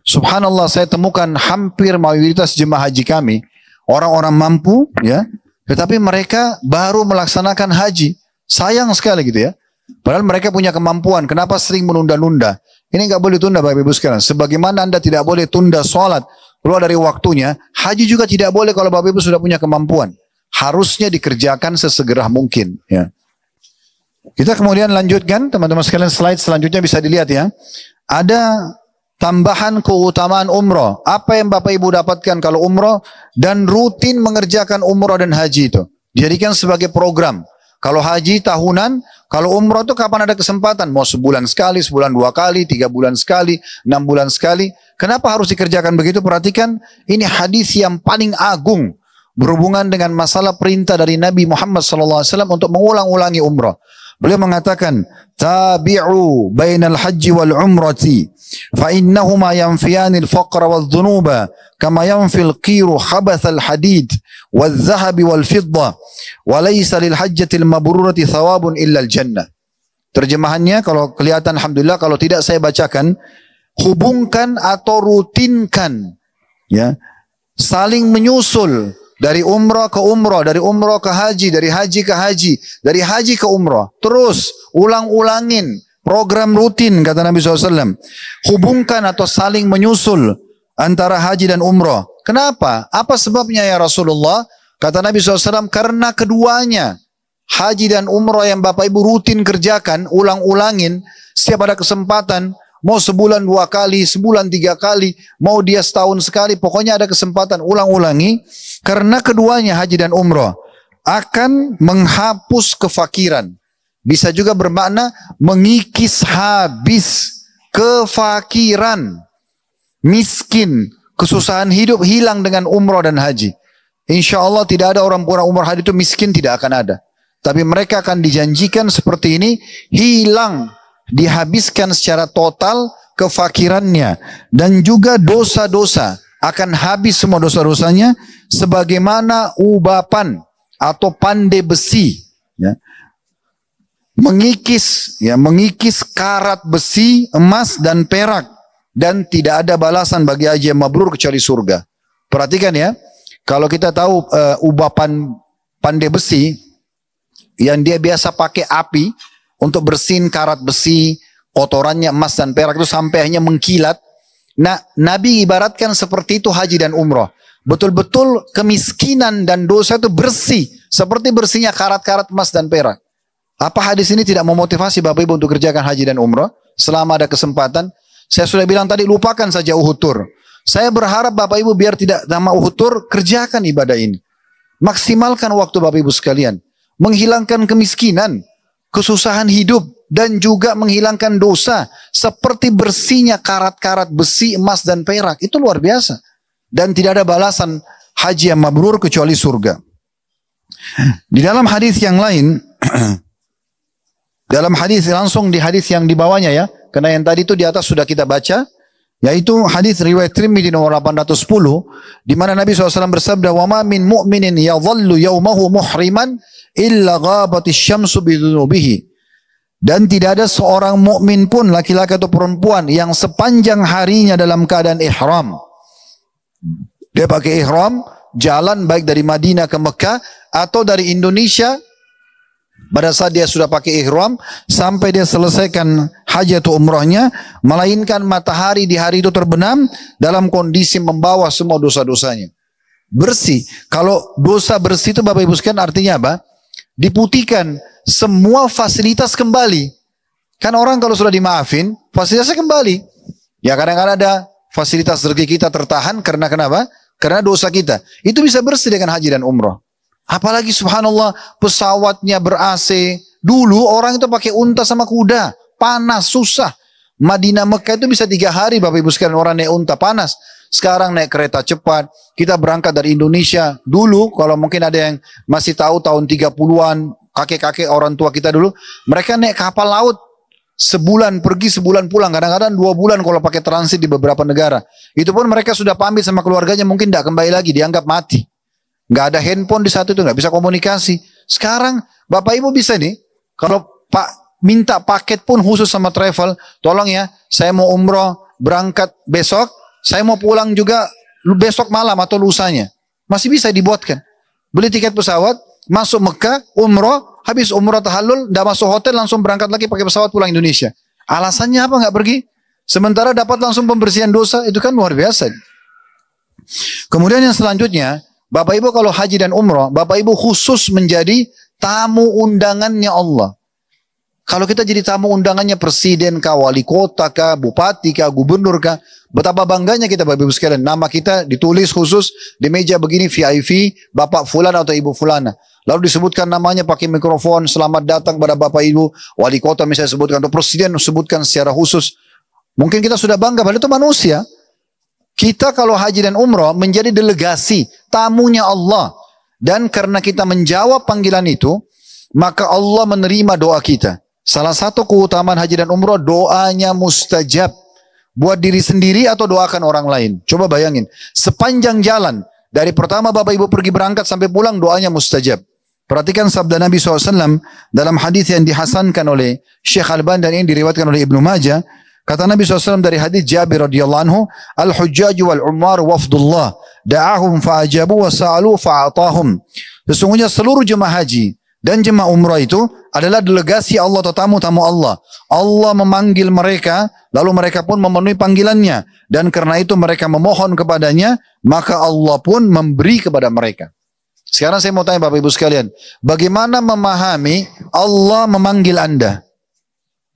Subhanallah, saya temukan hampir mayoritas jemaah haji kami orang-orang mampu, ya, tetapi mereka baru melaksanakan haji. Sayang sekali gitu ya. Padahal mereka punya kemampuan. Kenapa sering menunda-nunda? Ini nggak boleh tunda Bapak Ibu sekalian. Sebagaimana Anda tidak boleh tunda sholat keluar dari waktunya, haji juga tidak boleh kalau Bapak Ibu sudah punya kemampuan. Harusnya dikerjakan sesegera mungkin. Ya. Kita kemudian lanjutkan, teman-teman sekalian, slide selanjutnya bisa dilihat ya. Ada tambahan keutamaan umrah. Apa yang Bapak Ibu dapatkan kalau umrah dan rutin mengerjakan umrah dan haji itu. Dijadikan sebagai program. Kalau haji tahunan, kalau umrah itu kapan ada kesempatan? Mau sebulan sekali, sebulan 2 kali, 3 bulan sekali, 6 bulan sekali. Kenapa harus dikerjakan begitu? Perhatikan, ini hadis yang paling agung berhubungan dengan masalah perintah dari Nabi Muhammad SAW untuk mengulang-ulangi umrah. Beliau mengatakan, tabi'u bainal haji wal umrati fa innahuma yanfiyanil faqra wal dhunuba kama yanfil qiru habathal hadid wal zahabi wal fidda wa laysa lil hajjatil mabrurati thawabun illa al jannah. Terjemahannya kalau kelihatan alhamdulillah, kalau tidak saya bacakan, hubungkan atau rutinkan, ya, saling menyusul dari umrah ke umrah, dari umrah ke haji, dari haji ke haji, dari haji ke umrah. Terus ulang-ulangin program rutin, kata Nabi SAW. Hubungkan atau saling menyusul antara haji dan umrah. Kenapa? Apa sebabnya ya Rasulullah? Kata Nabi SAW, karena keduanya, haji dan umrah yang Bapak Ibu rutin kerjakan, ulang-ulangin, setiap ada kesempatan, mau sebulan 2 kali, sebulan 3 kali, mau dia setahun sekali, pokoknya ada kesempatan, ulang-ulangi. Karena keduanya, haji dan umrah, akan menghapus kefakiran. Bisa juga bermakna mengikis habis kefakiran. Miskin, kesusahan hidup hilang dengan umrah dan haji. Insya Allah tidak ada orang umrah haji itu miskin, tidak akan ada. Tapi mereka akan dijanjikan seperti ini, hilang, dihabiskan secara total kefakirannya. Dan juga dosa-dosa, akan habis semua dosa-dosanya, sebagaimana ubapan atau pandai besi, ya, mengikis karat besi, emas dan perak, dan tidak ada balasan bagi haji yang mabrur kecuali surga. Perhatikan ya, kalau kita tahu ubapan pandai besi yang dia biasa pakai api untuk bersihin karat besi, kotorannya emas dan perak itu sampai hanya mengkilat. Nah, Nabi ibaratkan seperti itu haji dan umrah. Betul-betul kemiskinan dan dosa itu bersih, seperti bersihnya karat-karat emas dan perak. Apa hadis ini tidak memotivasi Bapak Ibu untuk kerjakan haji dan umrah? Selama ada kesempatan. Saya sudah bilang tadi, lupakan saja Uhud Tour. Saya berharap Bapak Ibu biar tidak nama Uhud Tour, kerjakan ibadah ini. Maksimalkan waktu Bapak Ibu sekalian. Menghilangkan kemiskinan, kesusahan hidup, dan juga menghilangkan dosa. Seperti bersihnya karat-karat besi, emas dan perak. Itu luar biasa. Dan tidak ada balasan haji yang mabrur kecuali surga. Di dalam hadis yang lain, dalam hadis langsung di hadis yang di bawahnya ya, karena yang tadi itu di atas sudah kita baca, yaitu hadis riwayat Tirmidzi nomor 810, di mana Nabi SAW bersabda, "Wa ma min mu'minin yadhallu yawmahu muhriman illa ghabatis syamsu bidunubihi." Dan tidak ada seorang mukmin pun, laki-laki atau perempuan, yang sepanjang harinya dalam keadaan ihram. Dia pakai ihram, jalan baik dari Madinah ke Mekah atau dari Indonesia, pada saat dia sudah pakai ihram sampai dia selesaikan haji atau umrahnya, melainkan matahari di hari itu terbenam dalam kondisi membawa semua dosa-dosanya. Bersih. Kalau dosa bersih itu Bapak Ibu sekalian artinya apa? Diputihkan, semua fasilitas kembali. Kan orang kalau sudah dimaafin, fasilitasnya kembali. Ya kadang-kadang ada fasilitas rezeki kita tertahan karena kenapa? Karena dosa kita. Itu bisa bersih dengan haji dan umrah. Apalagi subhanallah pesawatnya ber-AC. Dulu orang itu pakai unta sama kuda. Panas, susah. Madinah Mekah itu bisa 3 hari Bapak Ibu sekalian orang naik unta, panas. Sekarang naik kereta cepat. Kita berangkat dari Indonesia. Dulu kalau mungkin ada yang masih tahu tahun 30-an. Kakek-kakek orang tua kita dulu. Mereka naik kapal laut. Sebulan pergi, sebulan pulang. Kadang-kadang 2 bulan kalau pakai transit di beberapa negara. Itu pun mereka sudah pamit sama keluarganya. Mungkin tidak kembali lagi. Dianggap mati. Nggak ada handphone di saat itu. Nggak bisa komunikasi. Sekarang Bapak Ibu bisa nih. Kalau Pak minta paket pun khusus sama travel. Tolong ya. Saya mau umroh. Berangkat besok. Saya mau pulang juga besok malam atau lusanya. Masih bisa dibuatkan. Beli tiket pesawat. Masuk Mekah. Umroh. Habis umrah tahallul, tidak masuk hotel, langsung berangkat lagi pakai pesawat pulang Indonesia. Alasannya apa nggak pergi? Sementara dapat langsung pembersihan dosa, itu kan luar biasa. Kemudian yang selanjutnya, Bapak Ibu kalau haji dan umrah, Bapak Ibu khusus menjadi tamu undangannya Allah. Kalau kita jadi tamu undangannya presiden kah, wali kota kah, bupati kah, gubernur kah, betapa bangganya kita Bapak Ibu sekalian. Nama kita ditulis khusus di meja begini VIP, Bapak Fulan atau Ibu Fulana. Lalu disebutkan namanya pakai mikrofon, selamat datang pada Bapak Ibu, wali kota misalnya sebutkan, atau presiden sebutkan secara khusus. Mungkin kita sudah bangga, padahal itu manusia. Kita kalau haji dan umrah menjadi delegasi, tamunya Allah. Dan karena kita menjawab panggilan itu, maka Allah menerima doa kita. Salah satu keutamaan haji dan umroh, doanya mustajab. Buat diri sendiri atau doakan orang lain. Coba bayangin, sepanjang jalan, dari pertama Bapak Ibu pergi berangkat sampai pulang, doanya mustajab. Perhatikan sabda Nabi SAW dalam hadis yang dihasankan oleh Syekh Al-Albani dan ini diriwayatkan oleh Ibnu Majah. Kata Nabi SAW dari hadis Jabir radhiyallahu anhu, al-hujjaju wal-ummar wafdullah, da'ahum fa'ajabu wa sa'alu fa'atahum. Sesungguhnya seluruh jemaah haji dan jemaah umrah itu adalah delegasi Allah atau tamu-tamu Allah. Allah memanggil mereka, lalu mereka pun memenuhi panggilannya. Dan karena itu mereka memohon kepadanya, maka Allah pun memberi kepada mereka. Sekarang saya mau tanya Bapak Ibu sekalian, bagaimana memahami Allah memanggil Anda?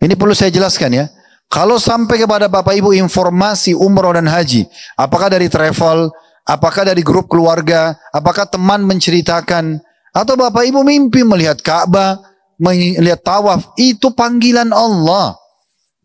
Ini perlu saya jelaskan ya. Kalau sampai kepada Bapak Ibu informasi umrah dan haji, apakah dari travel, apakah dari grup keluarga, apakah teman menceritakan, atau Bapak Ibu mimpi melihat Ka'bah, melihat tawaf, itu panggilan Allah.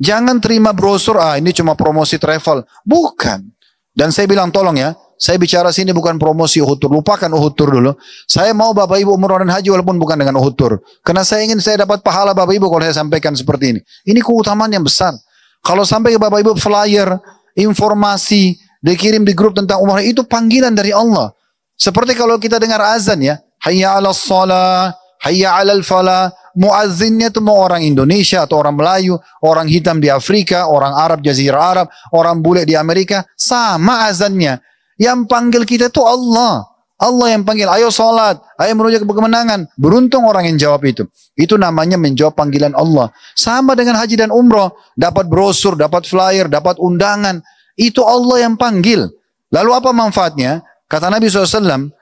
Jangan terima brosur, ini cuma promosi travel. Bukan. Dan saya bilang tolong ya, saya bicara sini bukan promosi Uhud Tour. Lupakan Uhud Tour dulu. Saya mau Bapak Ibu umrah dan haji walaupun bukan dengan Uhud Tour. Karena saya ingin saya dapat pahala Bapak Ibu kalau saya sampaikan seperti ini. Ini keutamaan yang besar. Kalau sampai ke Bapak Ibu flyer, informasi, dikirim di grup tentang umrah, itu panggilan dari Allah. Seperti kalau kita dengar azan ya. Hayya ala shalah, hayya ala falah. Muazzinnya itu mau orang Indonesia atau orang Melayu, orang hitam di Afrika, orang Arab Jazirah Arab, orang bule di Amerika, sama azannya. Yang panggil kita itu Allah. Allah yang panggil, ayo sholat, ayo menuju ke kemenangan. Beruntung orang yang jawab itu. Itu namanya menjawab panggilan Allah. Sama dengan haji dan umrah. Dapat brosur, dapat flyer, dapat undangan. Itu Allah yang panggil. Lalu apa manfaatnya? Kata Nabi SAW,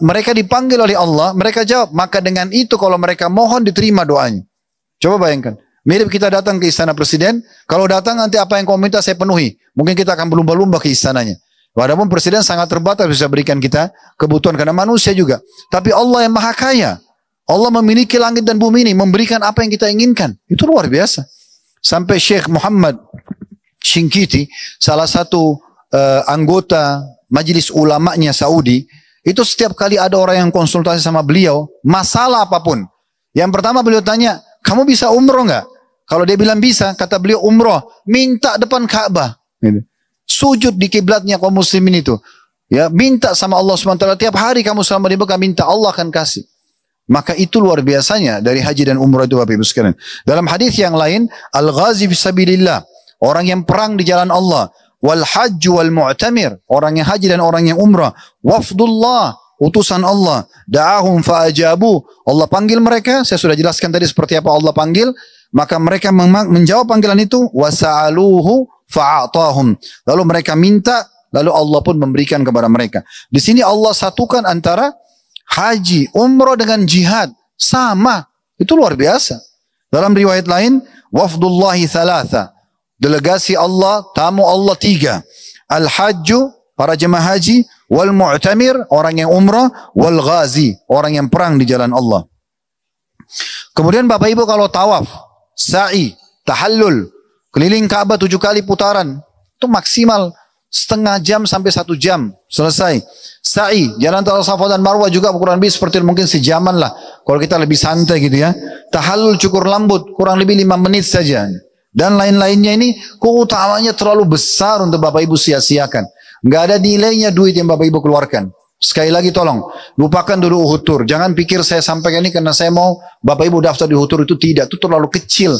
mereka dipanggil oleh Allah, mereka jawab. Maka dengan itu kalau mereka mohon diterima doanya. Coba bayangkan. Mirip kita datang ke istana presiden. Kalau datang nanti apa yang kau minta saya penuhi. Mungkin kita akan berlumba-lumba ke istananya. Walaupun presiden sangat terbatas bisa berikan kita kebutuhan karena manusia juga. Tapi Allah yang maha kaya. Allah memiliki langit dan bumi ini. Memberikan apa yang kita inginkan. Itu luar biasa. Sampai Syekh Muhammad Shinkiti, salah satu anggota majelis ulamanya Saudi, itu setiap kali ada orang yang konsultasi sama beliau, masalah apapun. Yang pertama beliau tanya, kamu bisa umroh nggak? Kalau dia bilang bisa, kata beliau umroh, minta depan Ka'bah. Sujud di kiblatnya kaum muslimin itu. Ya, minta sama Allah SWT. Tiap hari kamu selama di Mekah minta, Allah akan kasih. Maka itu luar biasanya dari haji dan umrah itu Bapak Ibu sekalian. Dalam hadis yang lain, al-ghazi fisabilillah, orang yang perang di jalan Allah. Wal hajj wal mu'tamir, orang yang haji dan orang yang umrah. Wafdullah, utusan Allah. Da'ahum fa'ajabu, Allah panggil mereka. Saya sudah jelaskan tadi seperti apa Allah panggil. Maka mereka menjawab panggilan itu. Wasa'aluhu fa'atahum. Lalu mereka minta, lalu Allah pun memberikan kepada mereka. Di sini Allah satukan antara haji, umrah dengan jihad. Sama. Itu luar biasa. Dalam riwayat lain, wafdullahi thalatha. Delegasi Allah, tamu Allah 3. Al-hajju, para jemaah haji. Wal mu'tamir, orang yang umrah. Wal ghazi, orang yang perang di jalan Allah. Kemudian Bapak Ibu kalau tawaf, sa'i, tahallul, keliling Ka'bah 7 kali putaran. Itu maksimal setengah jam sampai 1 jam. Selesai. Sa'i, jalan antara Safa dan Marwah juga kurang lebih seperti mungkin sejaman lah. Kalau kita lebih santai gitu ya. Tahallul cukur rambut kurang lebih 5 menit saja. Dan lain-lainnya ini keutamanya terlalu besar untuk Bapak Ibu sia-siakan. Nggak ada nilainya duit yang Bapak Ibu keluarkan. Sekali lagi tolong, lupakan dulu Uhud Tour. Jangan pikir saya sampaikan ini karena saya mau Bapak Ibu daftar di Uhud Tour, itu tidak. Itu terlalu kecil.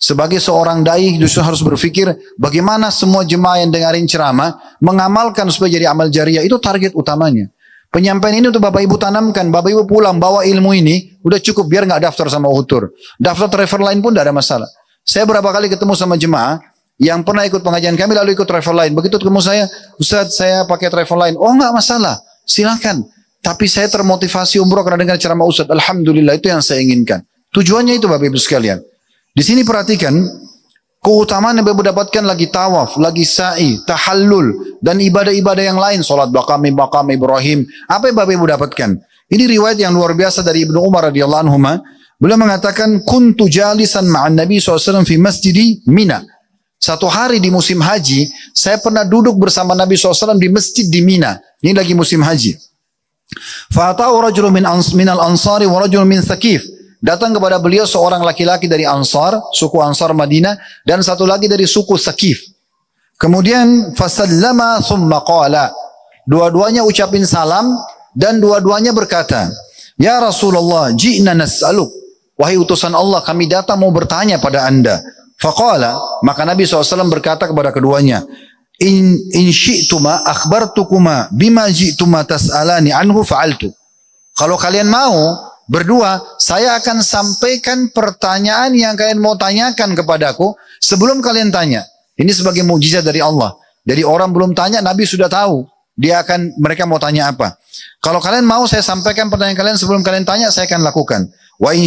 Sebagai seorang dai justru harus berpikir bagaimana semua jemaah yang dengarin ceramah mengamalkan supaya jadi amal jariah. Itu target utamanya. Penyampaian ini untuk Bapak Ibu tanamkan. Bapak Ibu pulang bawa ilmu ini udah cukup, biar nggak daftar sama Uhud Tour. Daftar travel lain pun tidak ada masalah. Saya berapa kali ketemu sama jemaah yang pernah ikut pengajian kami lalu ikut travel lain. Begitu ketemu saya, Ustaz saya pakai travel lain. Oh nggak masalah, silakan. Tapi saya termotivasi umroh karena dengar ceramah Ustaz. Alhamdulillah, itu yang saya inginkan. Tujuannya itu Bapak Ibu sekalian. Di sini perhatikan keutamaan yang Bapak Ibu dapatkan lagi tawaf, lagi sa'i, tahallul dan ibadah-ibadah yang lain, salat maqam Ibrahim. Apa yang Bapak Ibu dapatkan? Ini riwayat yang luar biasa dari Ibnu Umar radhiyallahu anhu. Beliau mengatakan kuntu jalisan ma'an Nabi SAW fi masjidi Mina. Satu hari di musim haji, saya pernah duduk bersama Nabi SAW di masjid di Mina. Ini lagi musim haji. Fa'ata'u rajulun min al-ansari wa rajulun min Thaqif. Datang kepada beliau seorang laki-laki dari Ansar, suku Ansar Madinah, dan satu lagi dari suku Sakif. Kemudian fasallama thumma qala. Dua-duanya ucapin salam dan dua-duanya berkata, "Ya Rasulullah, ji'na nas'aluk." Wahai utusan Allah, kami datang mau bertanya pada Anda. Faqala, maka Nabi SAW berkata kepada keduanya, In syi'tuma akhbartukuma bima ji'tuma tas'alani anhu fa'altu. Kalau kalian mau berdua, saya akan sampaikan pertanyaan yang kalian mau tanyakan kepadaku sebelum kalian tanya. Ini sebagai mukjizat dari Allah. Jadi orang belum tanya, Nabi sudah tahu mereka mau tanya apa. Kalau kalian mau saya sampaikan pertanyaan kalian sebelum kalian tanya, saya akan lakukan. Wa in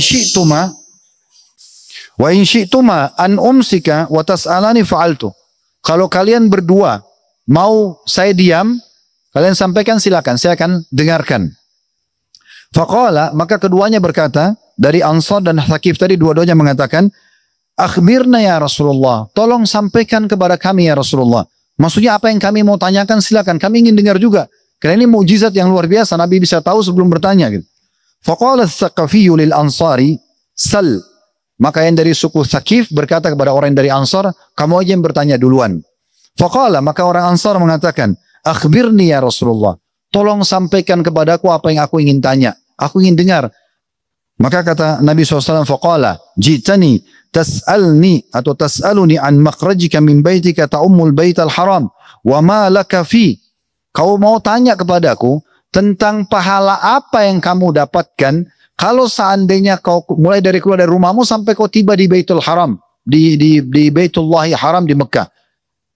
syi'tuma an umsika wa tas'alani fa'altu. Kalau kalian berdua mau saya diam, kalian sampaikan silakan, saya akan dengarkan. Faqala, maka keduanya berkata, dari Ansar dan Thaqif tadi dua-duanya mengatakan, akhbirna ya Rasulullah, tolong sampaikan kepada kami ya Rasulullah. Maksudnya apa yang kami mau tanyakan silakan, kami ingin dengar juga. Karena ini mukjizat yang luar biasa, Nabi bisa tahu sebelum bertanya. Gitu. Faqala Thaqafiyyu lil Ansari, sal. Maka yang dari suku Thaqif berkata kepada orang yang dari Ansar, kamu aja yang bertanya duluan. Faqala, maka orang Ansar mengatakan, akhbirni ya Rasulullah, tolong sampaikan kepadaku apa yang aku ingin tanya. Aku ingin dengar. Maka kata Nabi SAW, faqala, jitani tas'alni atau tas'aluni an makhrajika min baitika ta'ummul baital haram wa ma laka fi. Kau mau tanya kepadaku tentang pahala apa yang kamu dapatkan kalau seandainya kau mulai dari keluar dari rumahmu sampai kau tiba di Baitul Haram, di Baitullahi Haram di Mekah.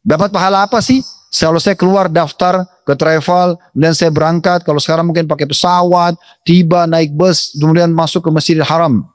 Dapat pahala apa sih? Kalau saya keluar daftar ke travel, dan saya berangkat, kalau sekarang mungkin pakai pesawat, tiba naik bus, kemudian masuk ke Masjidil Haram.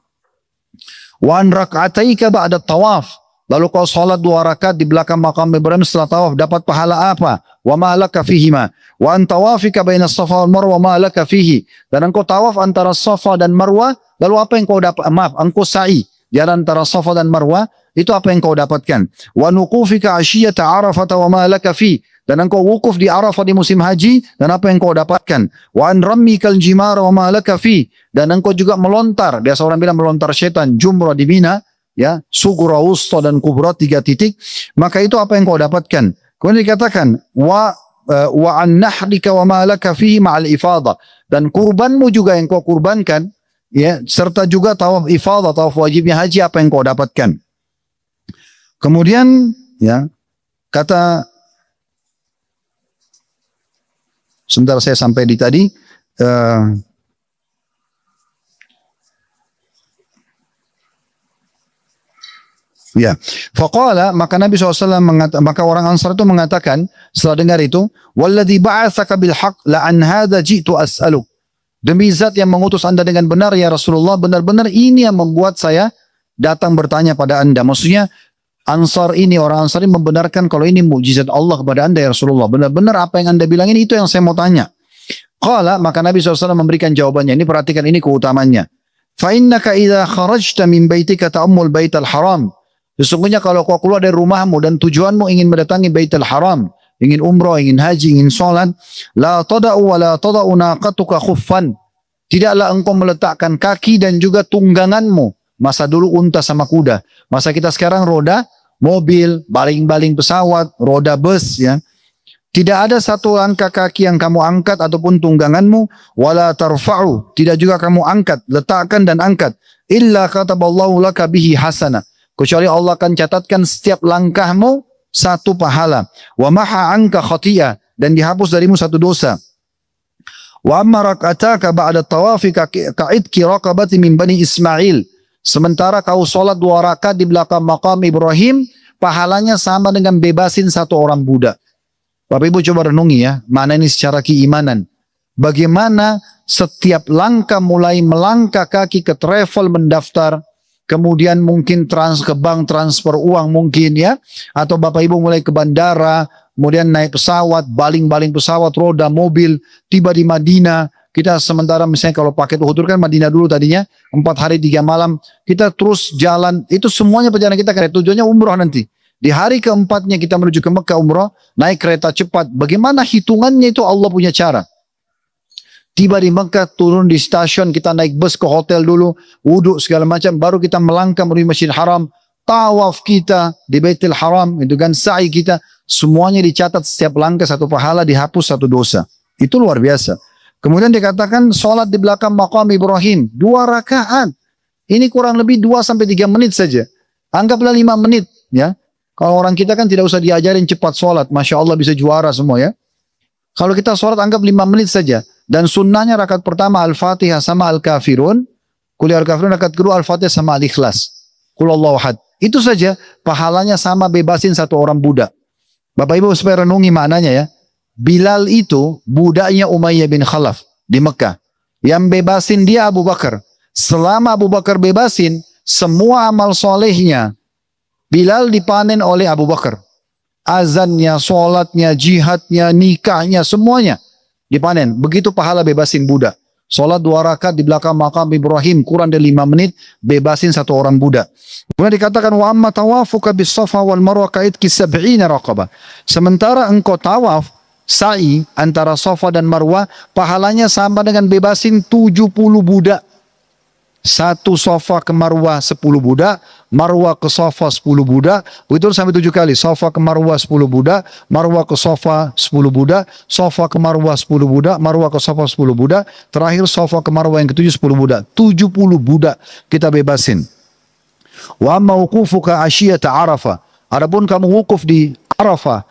Wa an rak'ataika ba'da tawaf. Lalu kau salat 2 rakaat di belakang makam Ibrahim setelah tawaf, dapat pahala apa? Wa ma laka fihima. Wa an tawafika baina Safa wal Marwa ma laka fihi. Dan engkau tawaf antara Safa dan Marwah, lalu apa yang kau dapat? Maaf, engkau sa'i di antara Safa dan Marwah, itu apa yang kau dapatkan? Wa nuqufika asyiyata Arafah wa ma laka fi. Dan engkau wukuf di Arafah di musim haji, dan apa yang kau dapatkan? Wa an rammikal jimara wa ma laka fi. Dan engkau juga melontar, biasa orang bilang melontar setan, jumrah di Mina, ya, sughra, wusta dan kubra, 3 titik. Maka itu apa yang kau dapatkan? Kemudian dikatakan wa an nahrika wa ma laka fihi ma'al ifadah. Dan kurbanmu juga yang kau kurbankan, ya, serta juga tawaf ifadah, tawaf wajibnya haji, apa yang kau dapatkan? Kemudian, ya, kata, sebentar saya sampai di tadi, ya, faqala, maka Nabi SAW maka orang Ansar itu mengatakan setelah dengar itu, walladzi ba'atsaka bil haqq la an hadza ji'tu as'alu. Demi zat yang mengutus Anda dengan benar ya Rasulullah, benar-benar ini yang membuat saya datang bertanya pada Anda. Maksudnya Ansar ini, orang Ansar ini membenarkan kalau ini mukjizat Allah kepada Anda ya Rasulullah. Benar-benar apa yang Anda bilang ini, itu yang saya mau tanya. Qala, maka Nabi SAW memberikan jawabannya. Ini perhatikan, ini keutamannya. Fa innaka idza kharajta min baitika ta'ummul baital haram. Sesungguhnya kalau kau keluar dari rumahmu dan tujuanmu ingin mendatangi Baitul Haram, ingin umrah, ingin haji, ingin sholat, la tada'u wa la tada'u naqatuka khuffan. Tidaklah engkau meletakkan kaki dan juga tungganganmu. Masa dulu unta sama kuda. Masa kita sekarang roda mobil, baling-baling pesawat, roda bus, ya. Tidak ada satu langkah kaki yang kamu angkat ataupun tungganganmu, wala tarfa'u, tidak juga kamu angkat, letakkan dan angkat, illa kataballahu laka bihi hasanah. Kecuali Allah akan catatkan setiap langkahmu 1 pahala. Wa maha anka khati'ah, dan dihapus darimu 1 dosa. Wa amma rak'ataka ba'da tawafi ka'idki raqabati min bani Ismail. Sementara kau sholat 2 rakaat di belakang makam Ibrahim, pahalanya sama dengan bebasin 1 orang budak. Bapak Ibu coba renungi ya, mana ini secara keimanan. Bagaimana setiap langkah, mulai melangkah kaki ke travel mendaftar, kemudian mungkin ke bank transfer uang mungkin ya, atau Bapak Ibu mulai ke bandara, kemudian naik pesawat, baling-baling pesawat, roda mobil, tiba di Madinah. Kita sementara misalnya kalau paket Uhud kan Madinah dulu tadinya, 4 hari 3 malam, kita terus jalan, itu semuanya perjalanan kita karena tujuannya umroh nanti. Di hari keempatnya kita menuju ke Mekah umroh, naik kereta cepat. Bagaimana hitungannya itu Allah punya cara. Tiba di Mekah, turun di stasiun, kita naik bus ke hotel dulu, wudhu segala macam, baru kita melangkah menuju Masjidil Haram, tawaf kita di Baitul Haram, itu kan sa'i kita, semuanya dicatat setiap langkah satu pahala, dihapus satu dosa. Itu luar biasa. Kemudian dikatakan sholat di belakang maqam Ibrahim, 2 rakaat. Ini kurang lebih 2 sampai 3 menit saja. Anggaplah 5 menit, ya. Kalau orang kita kan tidak usah diajarin cepat sholat, Masya Allah bisa juara semua ya. Kalau kita sholat anggap 5 menit saja. Dan sunnahnya rakaat pertama Al-Fatihah sama Al-Kafirun. Qul ya Al-Kafirun, rakaat kedua Al-Fatihah sama Al-Ikhlas. Qul Allahu Ahad. Itu saja, pahalanya sama bebasin satu orang budak. Bapak Ibu supaya renungi maknanya ya. Bilal itu budaknya Umayyah bin Khalaf di Mekah. Yang bebasin dia Abu Bakar. Selama Abu Bakar bebasin, semua amal solehnya Bilal dipanen oleh Abu Bakar. Azannya, sholatnya, jihadnya, nikahnya, semuanya dipanen. Begitu pahala bebasin budak. Sholat 2 rakaat di belakang makam Ibrahim kurang dari 5 menit bebasin satu orang budak. Kemudian dikatakan wa amma tawafuka bis Safa wal Marwah kaitki 70 raqabah. Sementara engkau tawaf sa'i antara Safa dan Marwah pahalanya sama dengan bebasin 70 budak. Satu Safa ke Marwah 10 budak, Marwah ke Safa 10 budak, begitu sampai 7 kali. Safa ke Marwah 10 budak, Marwah ke Safa 10 budak, Safa ke Marwah 10 budak, Marwah ke Safa 10 budak, terakhir Safa ke Marwah yang ke-7 10 budak. 70 budak kita bebasin. Wa amma wuqufuka asyiyata Arafah. Adapun kamu wukuf di Arafah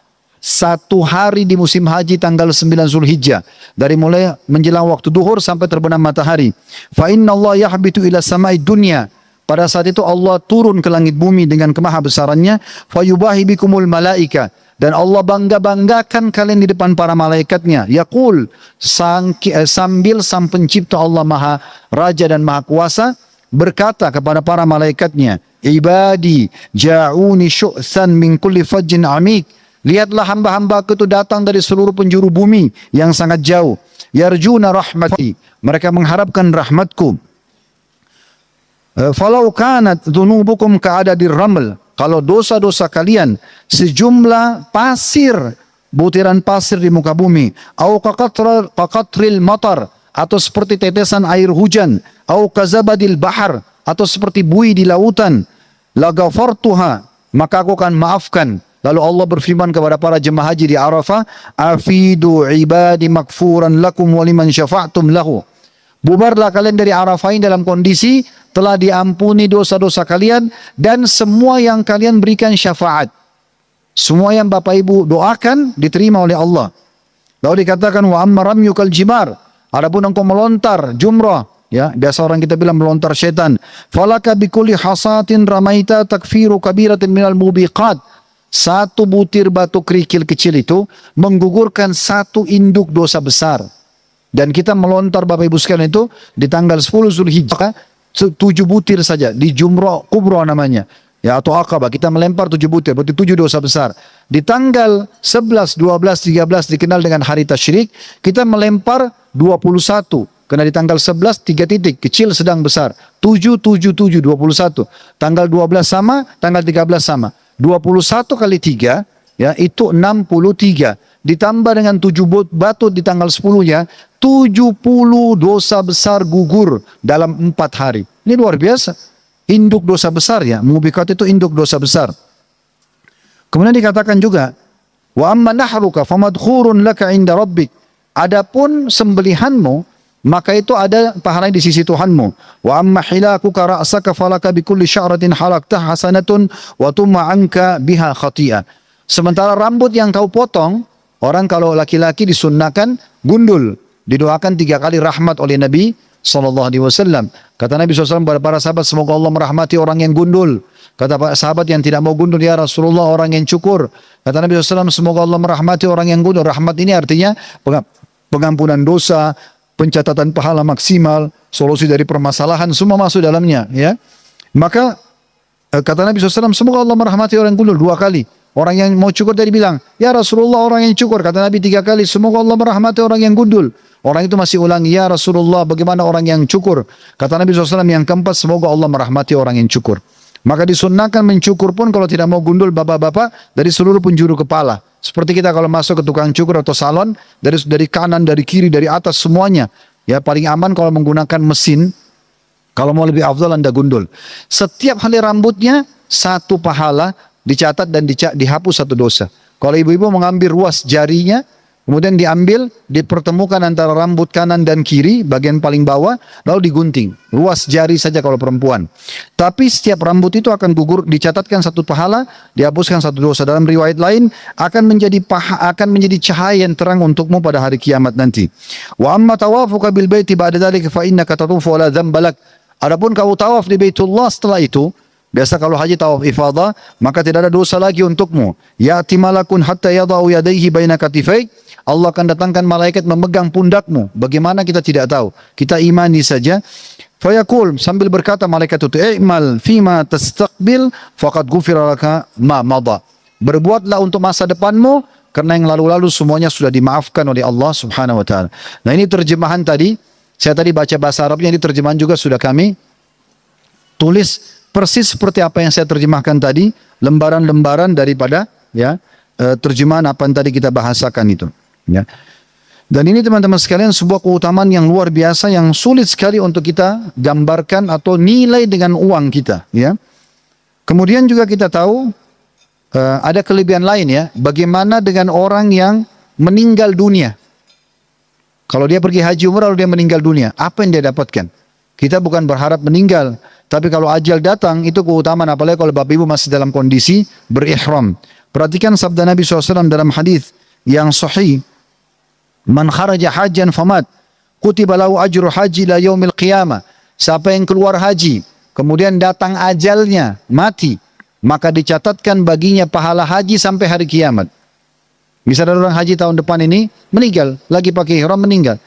1 hari di musim haji tanggal 9 Zulhijjah. Dari mulai menjelang waktu duhur sampai terbenam matahari. Fa inna Allah yahbitu ila samai dunya. Pada saat itu Allah turun ke langit bumi dengan kemahabesarannya. Fa yubahi bikumul malaika. Dan Allah bangga-banggakan kalian di depan para malaikatnya. Yaqul, sambil sang pencipta Allah maha raja dan maha kuasa berkata kepada para malaikatnya, ibadi ja'uni syu'than min kulli fajjin amik. Lihatlah hamba-hambaku itu datang dari seluruh penjuru bumi yang sangat jauh. Yarjuna rahmati. Mereka mengharapkan rahmatku. Falau kanat dhunubukum ka'adadir raml. Kalau dosa-dosa kalian sejumlah pasir, butiran pasir di muka bumi. Au kaqatril matar. Atau seperti tetesan air hujan. Au kazabadil bahar. Atau seperti buih di lautan. Lagafartuha. Maka aku akan maafkan. Lalu Allah berfirman kepada para jemaah haji di Arafah, afidu ibadi makfuran lakum waliman syafa'tum lahu. Bubarlah kalian dari Arafah ini dalam kondisi telah diampuni dosa-dosa kalian dan semua yang kalian berikan syafaat. Semua yang Bapak Ibu doakan diterima oleh Allah. Lalu dikatakan wa amma ramyukal jimar. Adapun engkau melontar jumrah, ya, biasa orang kita bilang melontar setan. Falaka bikulli hasatin ramaita takfiru kabiratin minal mubiqat. 1 butir batu kerikil kecil itu menggugurkan 1 induk dosa besar. Dan kita melontar Bapak Ibu sekalian itu di tanggal 10 Zulhijjah 7 butir saja di Jumrah Kubra namanya. Ya, atau Aqabah kita melempar 7 butir, berarti 7 dosa besar. Di tanggal 11, 12, 13 dikenal dengan hari tasyrik, kita melempar 21. Karena di tanggal 11 3 titik, kecil, sedang, besar. 7, 7, 7, 21. Tanggal 12 sama, tanggal 13 sama. 21 kali 3 ya itu 63. Ditambah dengan 7 batu di tanggal 10-nya, 70 dosa besar gugur dalam 4 hari. Ini luar biasa. Induk dosa besar ya. Mubiqat itu induk dosa besar. Kemudian dikatakan juga, wa amma nahruka famadkhurun laka inda rabbik. Adapun sembelihanmu maka itu ada pahalanya di sisi Tuhanmu. Wa amma hilakuka ra'saka falaka bikulli sya'ratin halaktah hasanatun wa tumma anka biha khati'ah. Sementara rambut yang kau potong, orang kalau laki-laki disunnahkan gundul, didoakan 3 kali rahmat oleh Nabi SAW. Kata Nabi SAW kepada para sahabat, semoga Allah merahmati orang yang gundul. Kata para sahabat yang tidak mau gundul, ya Rasulullah, orang yang cukur. Kata Nabi SAW, semoga Allah merahmati orang yang gundul. Rahmat ini artinya pengampunan dosa, pencatatan pahala maksimal, solusi dari permasalahan, semua masuk dalamnya. Ya, maka kata Nabi SAW, semoga Allah merahmati orang yang gundul 2 kali. Orang yang mau cukur tadi bilang, ya Rasulullah, orang yang cukur. Kata Nabi 3 kali, semoga Allah merahmati orang yang gundul. Orang itu masih ulang, ya Rasulullah, bagaimana orang yang cukur? Kata Nabi SAW yang keempat, semoga Allah merahmati orang yang cukur. Maka disunnahkan mencukur pun kalau tidak mau gundul bapak-bapak dari seluruh penjuru kepala. Seperti kita kalau masuk ke tukang cukur atau salon, dari kanan, dari kiri, dari atas semuanya. Ya, paling aman kalau menggunakan mesin. Kalau mau lebih afdal Anda gundul. Setiap helai rambutnya satu pahala dicatat dan dihapus satu dosa. Kalau ibu-ibu mengambil ruas jarinya, kemudian diambil, dipertemukan antara rambut kanan dan kiri, bagian paling bawah, lalu digunting. Ruas jari saja kalau perempuan. Tapi setiap rambut itu akan gugur, dicatatkan satu pahala, dihapuskan satu dosa. Dalam riwayat lain, akan menjadi cahaya yang terang untukmu pada hari kiamat nanti. Wa amma tawafuka bil baiti ba'da dzalika fa innaka tatufu wa la dzamba lak. Adapun kau tawaf di Baitullah setelah itu, biasa kalau haji tawaf ifadah, maka tidak ada dosa lagi untukmu. Ya'ti malakun hatta yada'u yadayhi baina katifaik. Allah akan datangkan malaikat memegang pundakmu. Bagaimana kita tidak tahu. Kita imani saja. Fayaqul, sambil berkata malaikat itu, i'mal fima tastaqbil faqad ghufira laka ma madha. Berbuatlah untuk masa depanmu, karena yang lalu-lalu semuanya sudah dimaafkan oleh Allah Subhanahu wa taala. Nah, ini terjemahan tadi. Saya tadi baca bahasa Arabnya, di terjemahan juga sudah kami tulis persis seperti apa yang saya terjemahkan tadi, lembaran-lembaran daripada ya terjemahan apa yang tadi kita bahasakan itu. Ya. Dan ini teman-teman sekalian sebuah keutamaan yang luar biasa yang sulit sekali untuk kita gambarkan atau nilai dengan uang kita. Ya. Kemudian juga kita tahu ada kelebihan lain ya. Bagaimana dengan orang yang meninggal dunia? Kalau dia pergi haji umrah lalu dia meninggal dunia, apa yang dia dapatkan? Kita bukan berharap meninggal, tapi kalau ajal datang itu keutamaan, apalagi kalau bapak ibu masih dalam kondisi berihram. Perhatikan sabda Nabi SAW dalam hadis yang sahih, man kharaja hajjan famat, kutiba lahu ajru haji la yaumil qiyamah. Siapa yang keluar haji, kemudian datang ajalnya, mati, maka dicatatkan baginya pahala haji sampai hari kiamat. Misalnya orang haji tahun depan ini meninggal, lagi pakai ihram meninggal.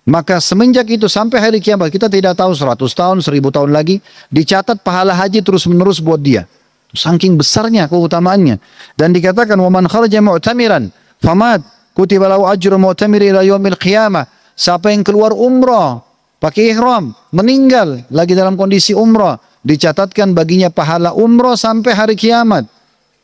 Maka semenjak itu sampai hari kiamat, kita tidak tahu 100 tahun, 1000 tahun lagi, dicatat pahala haji terus menerus buat dia. Saking besarnya keutamaannya. Dan dikatakan, وَمَنْ خَرَجَ مُعْتَمِرًا فَمَاتْ كُتِبَ لَهُ أَجْرُ مُعْتَمِرِ إِلَى يَوْمِ الْقِيَامَةِ. Siapa yang keluar umrah, pakai ihram, meninggal, lagi dalam kondisi umrah, dicatatkan baginya pahala umrah sampai hari kiamat.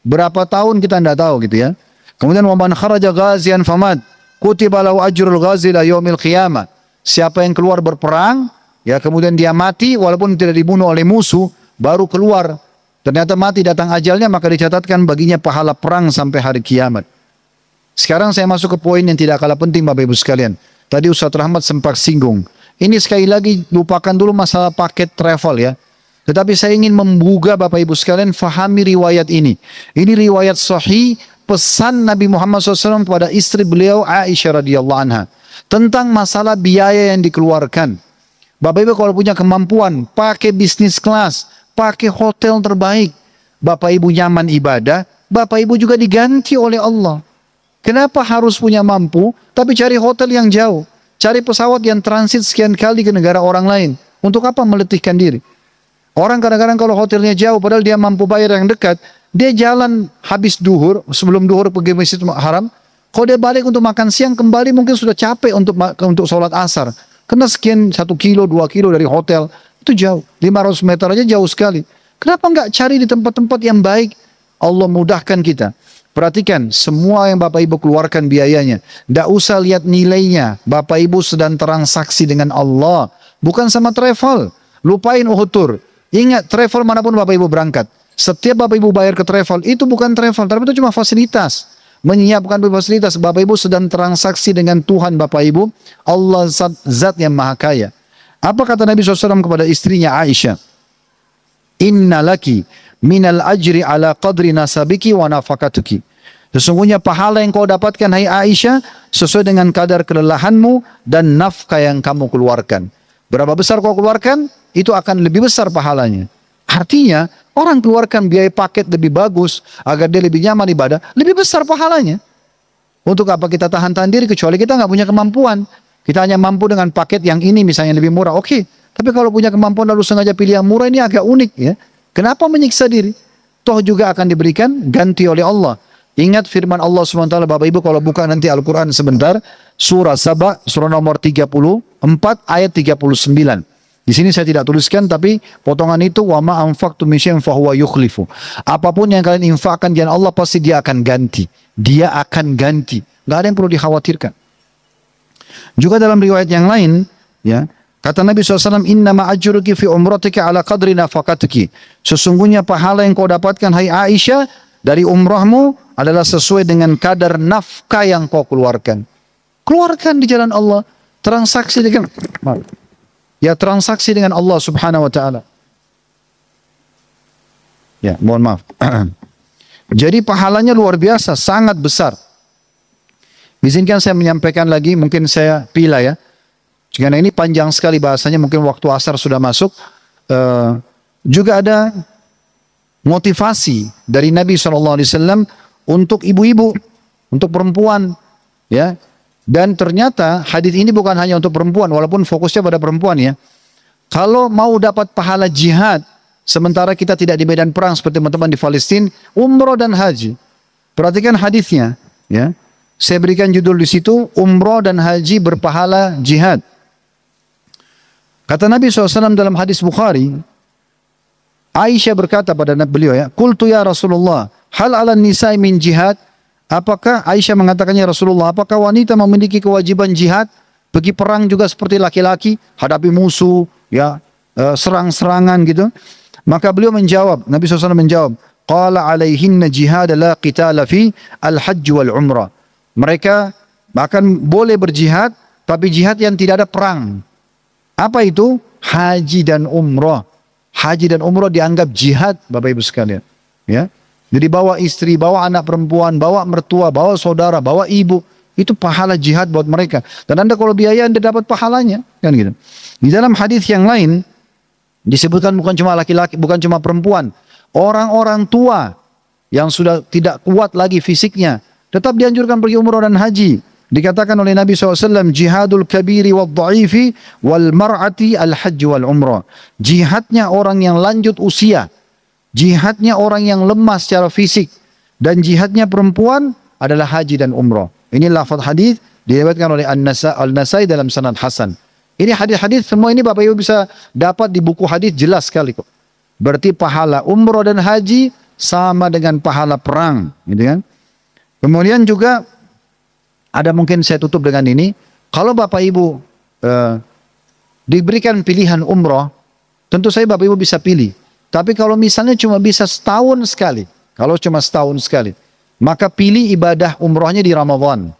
Berapa tahun kita tidak tahu gitu ya. Kemudian waman kharaja ghazian famad kutiba lahu ajrul ghazi ila yaumil qiyamah. Siapa yang keluar berperang, ya kemudian dia mati walaupun tidak dibunuh oleh musuh, baru keluar. Ternyata mati datang ajalnya, maka dicatatkan baginya pahala perang sampai hari kiamat. Sekarang saya masuk ke poin yang tidak kalah penting Bapak Ibu sekalian. Tadi Ustaz Rahmat sempat singgung. Ini sekali lagi lupakan dulu masalah paket travel ya. Tetapi saya ingin membuka Bapak Ibu sekalian fahami riwayat ini. Ini riwayat sahih, pesan Nabi Muhammad SAW kepada istri beliau Aisyah radhiyallahu anha tentang masalah biaya yang dikeluarkan. Bapak Ibu kalau punya kemampuan pakai bisnis kelas, pakai hotel terbaik, Bapak Ibu nyaman ibadah, Bapak Ibu juga diganti oleh Allah. Kenapa harus punya mampu tapi cari hotel yang jauh, cari pesawat yang transit sekian kali ke negara orang lain? Untuk apa meletihkan diri? Orang kadang-kadang kalau hotelnya jauh padahal dia mampu bayar yang dekat, dia jalan habis duhur, sebelum duhur pergi masjid haram. Kalau dia balik untuk makan siang, kembali mungkin sudah capek untuk sholat asar. Karena sekian 1 kilo, 2 kilo dari hotel, itu jauh. 500 meter aja jauh sekali. Kenapa enggak cari di tempat-tempat yang baik? Allah mudahkan kita. Perhatikan, semua yang Bapak Ibu keluarkan biayanya. Tidak usah lihat nilainya. Bapak Ibu sedang transaksi dengan Allah. Bukan sama travel. Lupain Uhud Tour. Ingat, travel manapun Bapak Ibu berangkat. Setiap Bapak Ibu bayar ke travel, itu bukan travel, tapi itu cuma fasilitas. Menyiapkan fasilitas, Bapak Ibu sedang transaksi dengan Tuhan Bapak Ibu, Allah zat yang maha kaya. Apa kata Nabi SAW kepada istrinya Aisyah? Inna laki minal ajri ala qadri nasabiki wa nafakatuki. Sesungguhnya pahala yang kau dapatkan hai Aisyah, sesuai dengan kadar kelelahanmu dan nafkah yang kamu keluarkan. Berapa besar kau keluarkan, itu akan lebih besar pahalanya. Artinya, orang keluarkan biaya paket lebih bagus, agar dia lebih nyaman ibadah, lebih besar pahalanya. Untuk apa kita tahan-tahan diri, kecuali kita nggak punya kemampuan. Kita hanya mampu dengan paket yang ini misalnya lebih murah, oke. Tapi kalau punya kemampuan lalu sengaja pilih yang murah, ini agak unik ya. Kenapa menyiksa diri? Toh juga akan diberikan ganti oleh Allah. Ingat firman Allah SWT, Bapak Ibu kalau buka nanti Al-Quran sebentar, surah Saba, surah nomor 34 ayat 39. Di sini saya tidak tuliskan, tapi potongan itu wa ma anfaqtum min syai'in fahuwa yukhlifu. Apapun yang kalian infakkan di jalan Allah pasti dia akan ganti. Dia akan ganti. Enggak ada yang perlu dikhawatirkan. Juga dalam riwayat yang lain, Ya. Kata Nabi SAW, Inna ma'ajruki fi umratika ala qadri nafaqatiki. Sesungguhnya pahala yang kau dapatkan, hai Aisyah, dari umrahmu adalah sesuai dengan kadar nafkah yang kau keluarkan. Keluarkan di jalan Allah. Transaksi dengan transaksi dengan Allah Subhanahu wa taala. Ya, mohon maaf. Jadi pahalanya luar biasa, sangat besar. Izinkan saya menyampaikan lagi, mungkin saya pilih ya. Karena ini panjang sekali bahasanya, mungkin waktu asar sudah masuk. Juga ada motivasi dari Nabi SAW untuk ibu-ibu, untuk perempuan, ya. Dan ternyata hadis ini bukan hanya untuk perempuan, walaupun fokusnya pada perempuan ya. Kalau mau dapat pahala jihad, sementara kita tidak di medan perang seperti teman-teman di Palestina, umroh dan haji. Perhatikan hadisnya, ya. Saya berikan judul di situ, umroh dan haji berpahala jihad. Kata Nabi SAW dalam hadis Bukhari, Aisyah berkata pada beliau ya, Qultu ya Rasulullah, hal ala nisa'i min jihad? Apakah Aisyah mengatakannya Rasulullah, apakah wanita memiliki kewajiban jihad? Pergi perang juga seperti laki-laki, hadapi musuh, ya, serang-serangan gitu. Maka beliau menjawab, Nabi SAW menjawab, Qala alaihinna jihad la qitala fi al-hajj wal umrah. Mereka bahkan boleh berjihad, tapi jihad yang tidak ada perang. Apa itu? Haji dan umrah. Haji dan umrah dianggap jihad, Bapak Ibu sekalian. Ya. Jadi bawa istri, bawa anak perempuan, bawa mertua, bawa saudara, bawa ibu. Itu pahala jihad buat mereka. Dan Anda kalau biaya Anda dapat pahalanya. Kan gitu. Di dalam hadis yang lain, disebutkan bukan cuma laki-laki, bukan cuma perempuan. Orang-orang tua yang sudah tidak kuat lagi fisiknya, tetap dianjurkan pergi umrah dan haji. Dikatakan oleh Nabi SAW, jihadul kabiri wal dha'ifi wal mar'ati al hajj wal umrah. Jihadnya orang yang lanjut usia. Jihadnya orang yang lemah secara fisik. Dan jihadnya perempuan adalah haji dan umrah. Ini lafaz hadis diriwayatkan oleh An-Nasai dalam sanad hasan. Ini hadis-hadis semua ini Bapak Ibu bisa dapat di buku hadis jelas sekali kok. Berarti pahala umrah dan haji sama dengan pahala perang, gitu kan? Kemudian juga ada, mungkin saya tutup dengan ini, kalau Bapak Ibu diberikan pilihan umrah, tentu saja Bapak Ibu bisa pilih. Tapi kalau misalnya cuma bisa setahun sekali, kalau cuma setahun sekali, maka pilih ibadah umrahnya di Ramadan.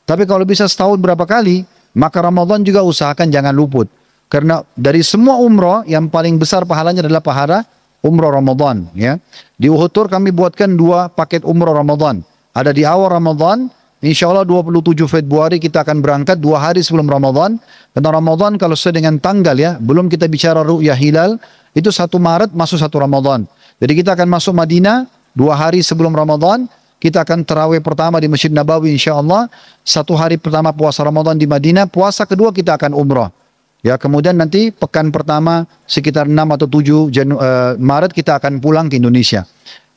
Tapi kalau bisa setahun berapa kali, maka Ramadan juga usahakan jangan luput. Karena dari semua umrah yang paling besar pahalanya adalah pahala umrah Ramadan. Ya. Di Uhud Tour kami buatkan 2 paket umrah Ramadan. Ada di awal Ramadan, insya Allah 27 Februari kita akan berangkat 2 hari sebelum Ramadan. Karena Ramadan kalau sesuai dengan tanggal ya, belum kita bicara ru'yah hilal, itu 1 Maret masuk 1 Ramadan. Jadi kita akan masuk Madinah 2 hari sebelum Ramadan. Kita akan tarawih pertama di Masjid Nabawi insya Allah. 1 hari pertama puasa Ramadan di Madinah. Puasa kedua kita akan umrah. Ya, kemudian nanti pekan pertama sekitar 6 atau 7 Maret kita akan pulang ke Indonesia.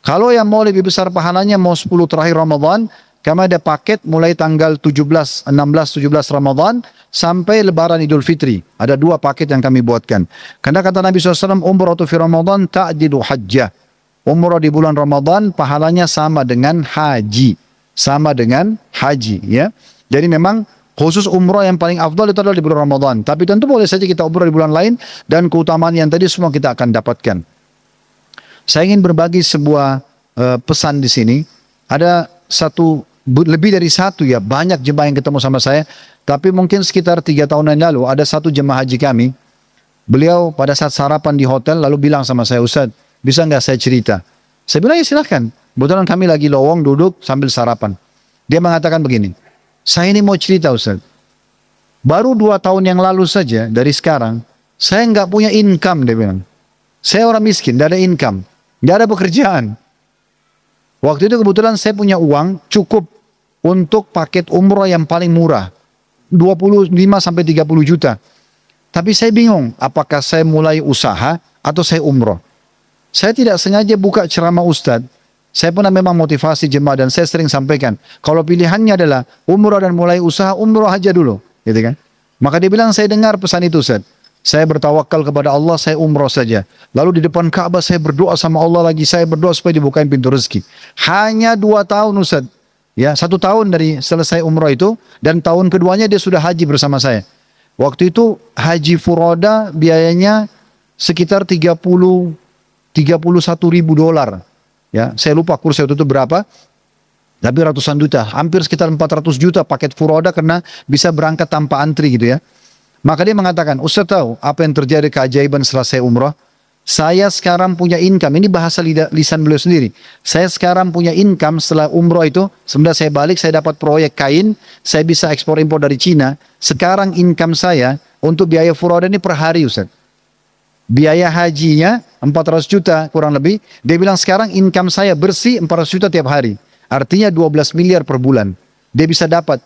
Kalau yang mau lebih besar pahalanya, mau 10 terakhir Ramadan, kami ada paket mulai tanggal 17, 16, 17 Ramadan sampai Lebaran Idul Fitri. Ada 2 paket yang kami buatkan. Karena kata Nabi SAW, umratu fi Ramadan ta'dilu hajjah. Umrah di bulan Ramadan pahalanya sama dengan haji. Sama dengan haji. Ya. Jadi memang khusus umrah yang paling afdal itu adalah di bulan Ramadan. Tapi tentu boleh saja kita umrah di bulan lain. Dan keutamaan yang tadi semua kita akan dapatkan. Saya ingin berbagi sebuah pesan di sini. Ada lebih dari satu ya, banyak jemaah yang ketemu sama saya. Tapi mungkin sekitar 3 tahun yang lalu ada satu jemaah haji kami. Beliau pada saat sarapan di hotel lalu bilang sama saya, Ustaz, bisa nggak saya cerita? Saya bilang ya silahkan. Kebetulan kami lagi lowong duduk sambil sarapan. Dia mengatakan begini, saya ini mau cerita Ustaz. Baru 2 tahun yang lalu saja dari sekarang, saya nggak punya income, dia bilang. Saya orang miskin, tidak ada income, tidak ada pekerjaan. Waktu itu kebetulan saya punya uang cukup untuk paket umroh yang paling murah. 25 sampai 30 juta. Tapi saya bingung, apakah saya mulai usaha atau saya umroh. Saya tidak sengaja buka ceramah Ustadz. Saya pernah memang motivasi jemaah dan saya sering sampaikan. Kalau pilihannya adalah umroh dan mulai usaha, umroh aja dulu. Gitu kan? Maka dia bilang, saya dengar pesan itu Ustadz. Saya bertawakal kepada Allah, saya umroh saja. Lalu di depan Ka'bah saya berdoa sama Allah lagi. Saya berdoa supaya dibukain pintu rezeki. Hanya 2 tahun Ustadz. Ya, 1 tahun dari selesai umroh itu. Dan tahun keduanya dia sudah haji bersama saya. Waktu itu haji furoda biayanya sekitar 31 ribu dolar. Ya, saya lupa kurs waktu itu berapa. Tapi ratusan juta, hampir sekitar 400 juta paket furoda karena bisa berangkat tanpa antri gitu ya. Maka dia mengatakan, Ustaz tahu apa yang terjadi keajaiban setelah saya umrah? Saya sekarang punya income, ini bahasa lisan beliau sendiri. Saya sekarang punya income setelah umrah itu, sebenarnya saya balik, saya dapat proyek kain, saya bisa ekspor impor dari Cina. Sekarang income saya untuk biaya furoda ini per hari Ustaz. Biaya hajinya 400 juta kurang lebih. Dia bilang sekarang income saya bersih 400 juta tiap hari. Artinya 12 miliar per bulan. Dia bisa dapat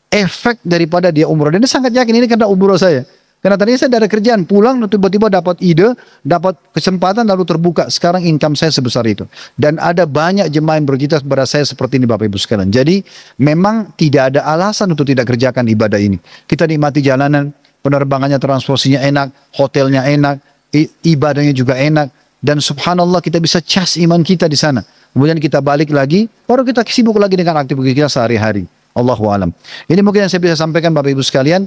efek daripada dia umroh. Dan dia sangat yakin ini karena umroh saya. Karena tadinya saya ada kerjaan, pulang tiba-tiba dapat ide, dapat kesempatan lalu terbuka. Sekarang income saya sebesar itu. Dan ada banyak jemaah yang bercerita kepada saya seperti ini Bapak Ibu sekalian. Jadi memang tidak ada alasan untuk tidak kerjakan ibadah ini. Kita nikmati jalanan, penerbangannya, transportasinya enak, hotelnya enak, ibadahnya juga enak. Dan subhanallah kita bisa cas iman kita di sana. Kemudian kita balik lagi, baru kita sibuk lagi dengan aktivitas kita sehari-hari. Allahu alam. Ini mungkin yang saya bisa sampaikan Bapak Ibu sekalian.